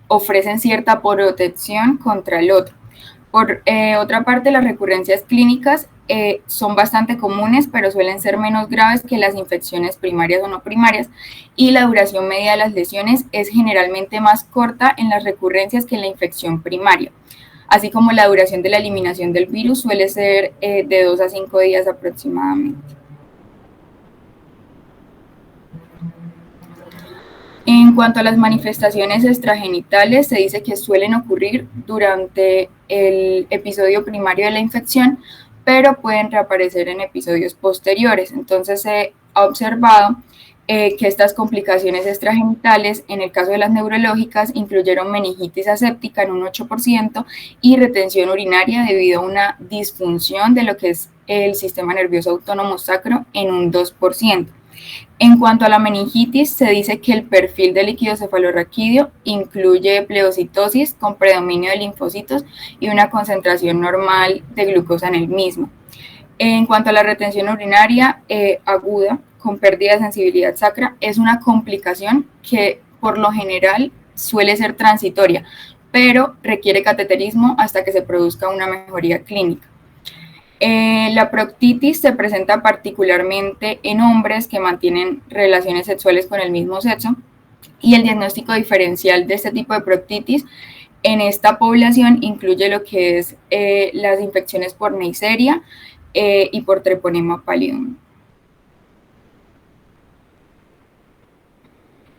ofrecen cierta protección contra el otro. Por otra parte, las recurrencias clínicas son bastante comunes, pero suelen ser menos graves que las infecciones primarias o no primarias, y la duración media de las lesiones es generalmente más corta en las recurrencias que en la infección primaria, así como la duración de la eliminación del virus suele ser de 2 a 5 días aproximadamente. En cuanto a las manifestaciones extragenitales, se dice que suelen ocurrir durante el episodio primario de la infección, pero pueden reaparecer en episodios posteriores. Entonces se ha observado que estas complicaciones extragenitales, en el caso de las neurológicas, incluyeron meningitis aséptica en un 8% y retención urinaria debido a una disfunción de lo que es el sistema nervioso autónomo sacro en un 2%. En cuanto a la meningitis, se dice que el perfil del líquido cefalorraquídeo incluye pleocitosis con predominio de linfocitos y una concentración normal de glucosa en el mismo. En cuanto a la retención urinaria aguda con pérdida de sensibilidad sacra, es una complicación que por lo general suele ser transitoria, pero requiere cateterismo hasta que se produzca una mejoría clínica. La proctitis se presenta particularmente en hombres que mantienen relaciones sexuales con el mismo sexo, y el diagnóstico diferencial de este tipo de proctitis en esta población incluye lo que es las infecciones por Neisseria y por Treponema pallidum.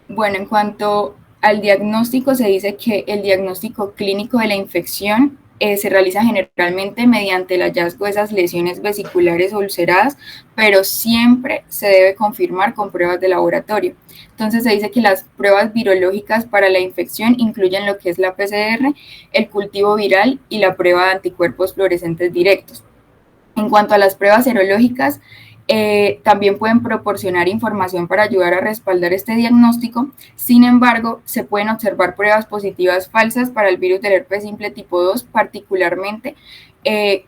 Bueno, en cuanto al diagnóstico, se dice que el diagnóstico clínico de la infección se realiza generalmente mediante el hallazgo de esas lesiones vesiculares ulceradas, pero siempre se debe confirmar con pruebas de laboratorio. Entonces se dice que las pruebas virológicas para la infección incluyen lo que es la PCR, el cultivo viral y la prueba de anticuerpos fluorescentes directos. En cuanto a las pruebas serológicas, también pueden proporcionar información para ayudar a respaldar este diagnóstico. Sin embargo, se pueden observar pruebas positivas falsas para el virus del herpes simple tipo 2, particularmente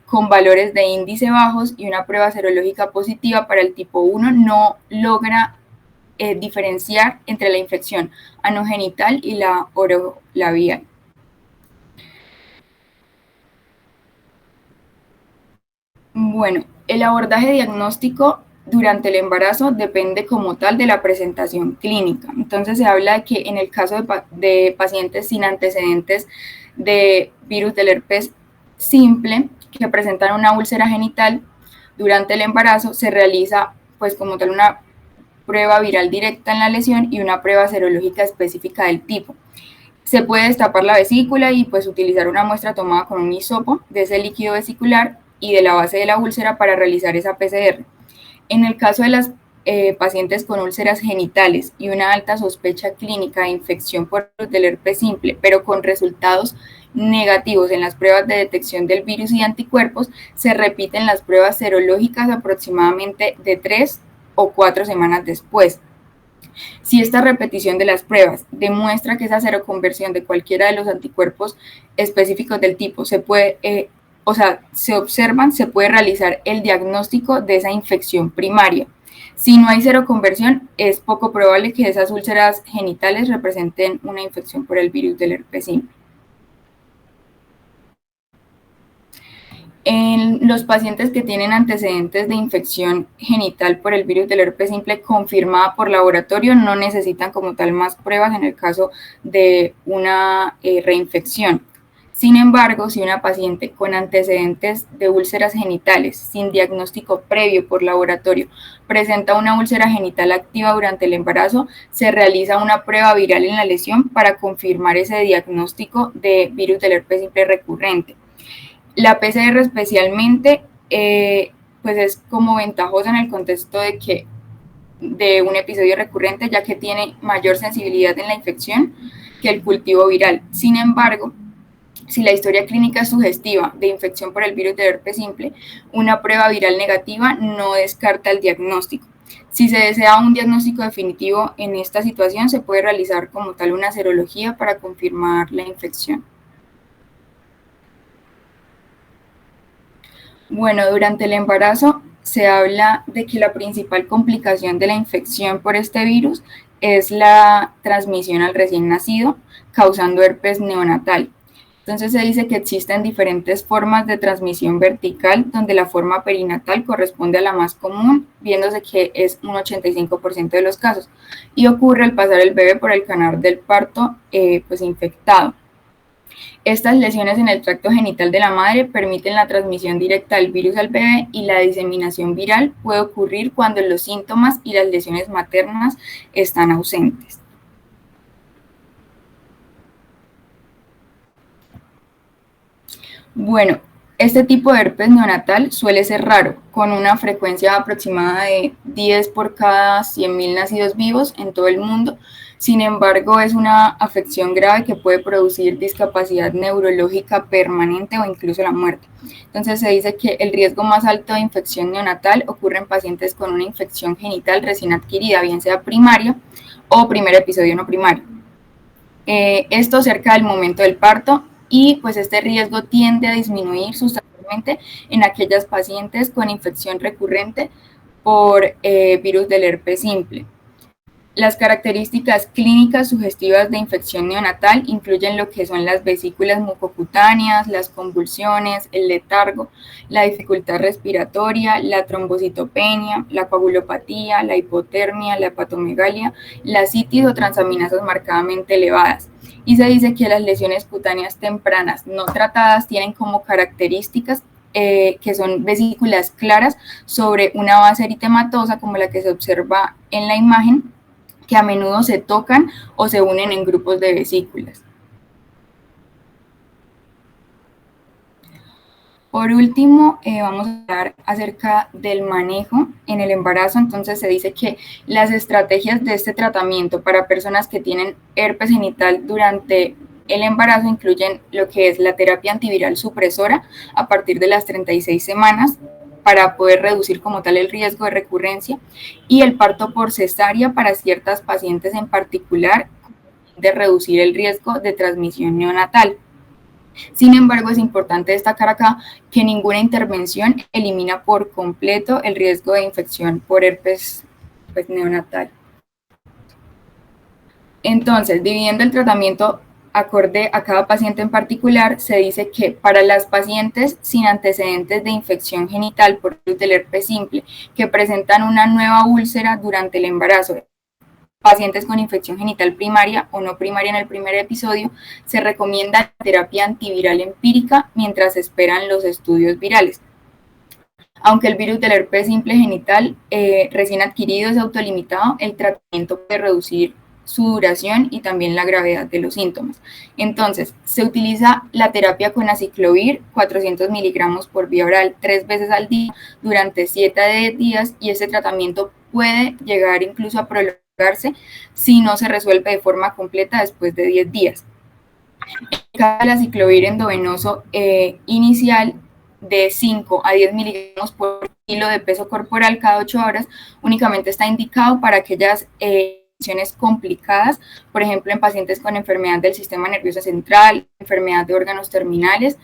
con valores de índice bajos, y una prueba serológica positiva para el tipo 1 no logra diferenciar entre la infección anogenital y la orolabial. Bueno, el abordaje diagnóstico durante el embarazo depende como tal de la presentación clínica. Entonces se habla de que en el caso de pacientes sin antecedentes de virus del herpes simple que presentan una úlcera genital, durante el embarazo se realiza pues como tal una prueba viral directa en la lesión y una prueba serológica específica del tipo. Se puede destapar la vesícula y pues utilizar una muestra tomada con un hisopo de ese líquido vesicular y de la base de la úlcera para realizar esa PCR. En el caso de las pacientes con úlceras genitales y una alta sospecha clínica de infección por el herpes simple, pero con resultados negativos en las pruebas de detección del virus y anticuerpos, se repiten las pruebas serológicas aproximadamente de 3 o 4 semanas después. Si esta repetición de las pruebas demuestra que esa seroconversión de cualquiera de los anticuerpos específicos del tipo se observan, se puede realizar el diagnóstico de esa infección primaria. Si no hay seroconversión, es poco probable que esas úlceras genitales representen una infección por el virus del herpes simple. En los pacientes que tienen antecedentes de infección genital por el virus del herpes simple confirmada por laboratorio no necesitan como tal más pruebas en el caso de una reinfección. Sin embargo, si una paciente con antecedentes de úlceras genitales sin diagnóstico previo por laboratorio presenta una úlcera genital activa durante el embarazo, se realiza una prueba viral en la lesión para confirmar ese diagnóstico de virus del herpes simple recurrente. La PCR especialmente pues es como ventajosa en el contexto de un episodio recurrente, ya que tiene mayor sensibilidad en la infección que el cultivo viral. Sin embargo, si la historia clínica es sugestiva de infección por el virus del herpes simple, una prueba viral negativa no descarta el diagnóstico. Si se desea un diagnóstico definitivo en esta situación, se puede realizar como tal una serología para confirmar la infección. Bueno, durante el embarazo se habla de que la principal complicación de la infección por este virus es la transmisión al recién nacido, causando herpes neonatal. Entonces se dice que existen diferentes formas de transmisión vertical, donde la forma perinatal corresponde a la más común, viéndose que es un 85% de los casos, y ocurre al pasar el bebé por el canal del parto pues infectado. Estas lesiones en el tracto genital de la madre permiten la transmisión directa del virus al bebé, y la diseminación viral puede ocurrir cuando los síntomas y las lesiones maternas están ausentes. Bueno, Este tipo de herpes neonatal suele ser raro, con una frecuencia aproximada de 10 por cada 100.000 nacidos vivos en todo el mundo. Sin embargo, es una afección grave que puede producir discapacidad neurológica permanente o incluso la muerte. Entonces se dice que el riesgo más alto de infección neonatal ocurre en pacientes con una infección genital recién adquirida, bien sea primaria o primer episodio no primario. Esto cerca del momento del parto, y pues este riesgo tiende a disminuir sustancialmente en aquellas pacientes con infección recurrente por virus del herpes simple. Las características clínicas sugestivas de infección neonatal incluyen lo que son las vesículas mucocutáneas, las convulsiones, el letargo, la dificultad respiratoria, la trombocitopenia, la coagulopatía, la hipotermia, la hepatomegalia, la citis o transaminasas marcadamente elevadas. Y se dice que las lesiones cutáneas tempranas no tratadas tienen como características que son vesículas claras sobre una base eritematosa, como la que se observa en la imagen, que a menudo se tocan o se unen en grupos de vesículas. Por último, vamos a hablar acerca del manejo en el embarazo. Entonces se dice que las estrategias de este tratamiento para personas que tienen herpes genital durante el embarazo incluyen lo que es la terapia antiviral supresora a partir de las 36 semanas, para poder reducir como tal el riesgo de recurrencia, y el parto por cesárea para ciertas pacientes en particular, de reducir el riesgo de transmisión neonatal. Sin embargo, es importante destacar acá que ninguna intervención elimina por completo el riesgo de infección por herpes neonatal. Entonces, dividiendo el tratamiento acorde a cada paciente en particular, se dice que para las pacientes sin antecedentes de infección genital por virus del herpes simple que presentan una nueva úlcera durante el embarazo, pacientes con infección genital primaria o no primaria en el primer episodio, se recomienda terapia antiviral empírica mientras esperan los estudios virales. Aunque el virus del herpes simple genital recién adquirido es autolimitado, el tratamiento puede reducir su duración y también la gravedad de los síntomas. Entonces, se utiliza la terapia con aciclovir, 400 miligramos por vía oral 3 veces al día durante 7 a 10 días, y este tratamiento puede llegar incluso a prolongarse si no se resuelve de forma completa después de 10 días. En el caso del aciclovir endovenoso inicial, de 5 a 10 miligramos por kilo de peso corporal cada 8 horas, únicamente está indicado para aquellas complicadas, por ejemplo en pacientes con enfermedad del sistema nervioso central, enfermedad de órganos terminales,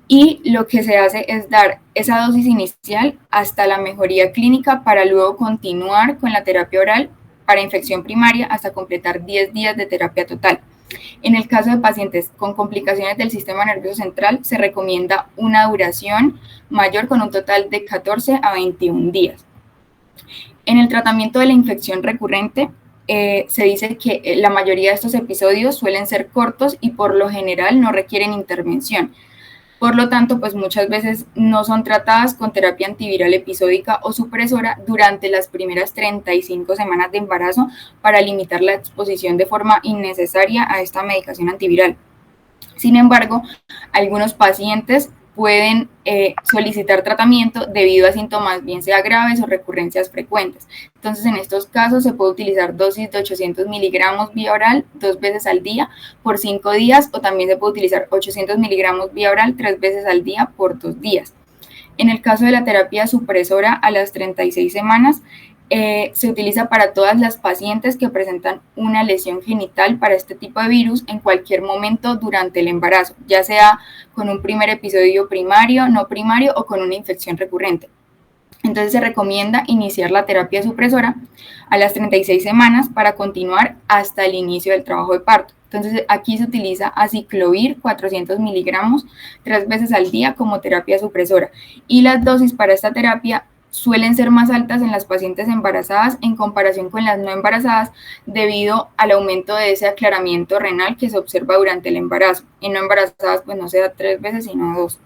y lo que se hace es dar esa dosis inicial hasta la mejoría clínica para luego continuar con la terapia oral para infección primaria hasta completar 10 días de terapia total. En el caso de pacientes con complicaciones del sistema nervioso central, se recomienda una duración mayor con un total de 14 a 21 días. En el tratamiento de la infección recurrente, se dice que la mayoría de estos episodios suelen ser cortos y por lo general no requieren intervención. Por lo tanto, pues muchas veces no son tratadas con terapia antiviral episódica o supresora durante las primeras 35 semanas de embarazo para limitar la exposición de forma innecesaria a esta medicación antiviral. Sin embargo, algunos pacientes pueden solicitar tratamiento debido a síntomas bien sea graves o recurrencias frecuentes. Entonces, en estos casos se puede utilizar dosis de 800 miligramos vía oral 2 veces al día por 5 días, o también se puede utilizar 800 miligramos vía oral 3 veces al día por 2 días. En el caso de la terapia supresora a las 36 semanas, se utiliza para todas las pacientes que presentan una lesión genital para este tipo de virus en cualquier momento durante el embarazo, ya sea con un primer episodio primario, no primario o con una infección recurrente. Entonces se recomienda iniciar la terapia supresora a las 36 semanas para continuar hasta el inicio del trabajo de parto. Entonces aquí se utiliza aciclovir 400 miligramos 3 veces al día como terapia supresora, y las dosis para esta terapia suelen ser más altas en las pacientes embarazadas en comparación con las no embarazadas debido al aumento de ese aclaramiento renal que se observa durante el embarazo. En no embarazadas pues no se da 3 veces sino 2.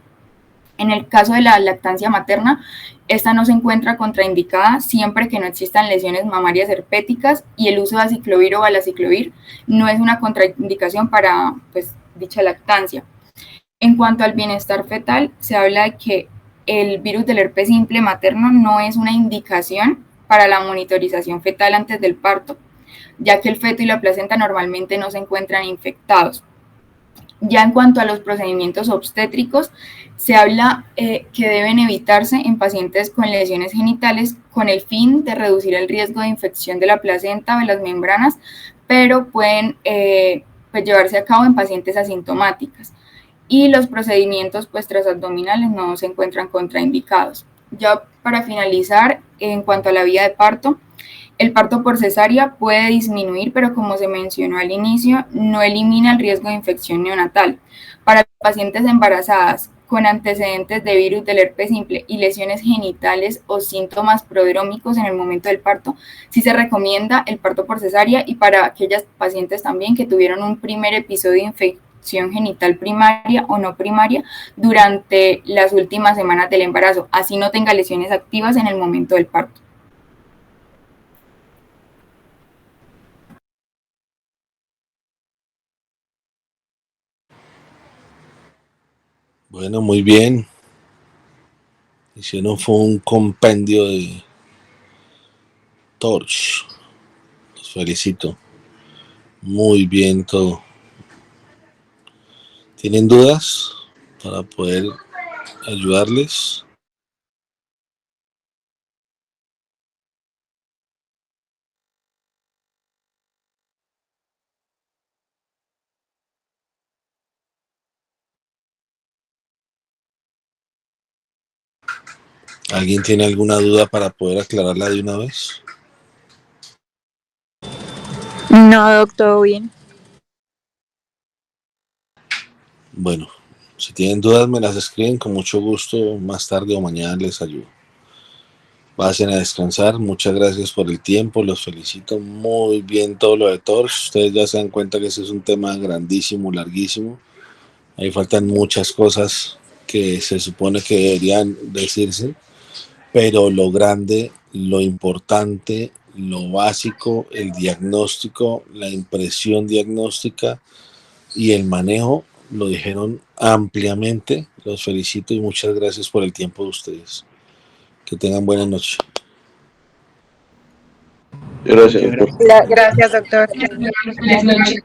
En el caso de la lactancia materna, esta no se encuentra contraindicada siempre que no existan lesiones mamarias herpéticas, y el uso de aciclovir o valaciclovir no es una contraindicación para pues dicha lactancia. En cuanto al bienestar fetal, se habla de que el virus del herpes simple materno no es una indicación para la monitorización fetal antes del parto, ya que el feto y la placenta normalmente no se encuentran infectados. Ya en cuanto a los procedimientos obstétricos, se habla que deben evitarse en pacientes con lesiones genitales con el fin de reducir el riesgo de infección de la placenta o de las membranas, pero pueden pues llevarse a cabo en pacientes asintomáticas. Y los procedimientos pues transabdominales no se encuentran contraindicados. Ya para finalizar, en cuanto a la vía de parto, el parto por cesárea puede disminuir, pero como se mencionó al inicio, no elimina el riesgo de infección neonatal. Para pacientes embarazadas con antecedentes de virus del herpes simple y lesiones genitales o síntomas prodrómicos en el momento del parto, sí se recomienda el parto por cesárea, y para aquellas pacientes también que tuvieron un primer episodio de infección genital primaria o no primaria durante las últimas semanas del embarazo, así no tenga lesiones activas en el momento del parto. Bueno, muy bien. Hicieron fue un compendio de Torch. Los felicito. Muy bien todo. ¿Tienen dudas para poder ayudarles? ¿Alguien tiene alguna duda para poder aclararla de una vez? No, doctor, todo bien. Bueno, si tienen dudas me las escriben con mucho gusto, más tarde o mañana les ayudo. Pasen a descansar, muchas gracias por el tiempo, los felicito, muy bien todo lo de Torch. Ustedes ya se dan cuenta que ese es un tema grandísimo, larguísimo. Ahí faltan muchas cosas que se supone que deberían decirse, pero lo grande, lo importante, lo básico, el diagnóstico, la impresión diagnóstica y el manejo lo dijeron ampliamente. Los felicito y muchas gracias por el tiempo de ustedes. Que tengan buena noche. Gracias, doctor. Gracias, doctor. Buenas noches.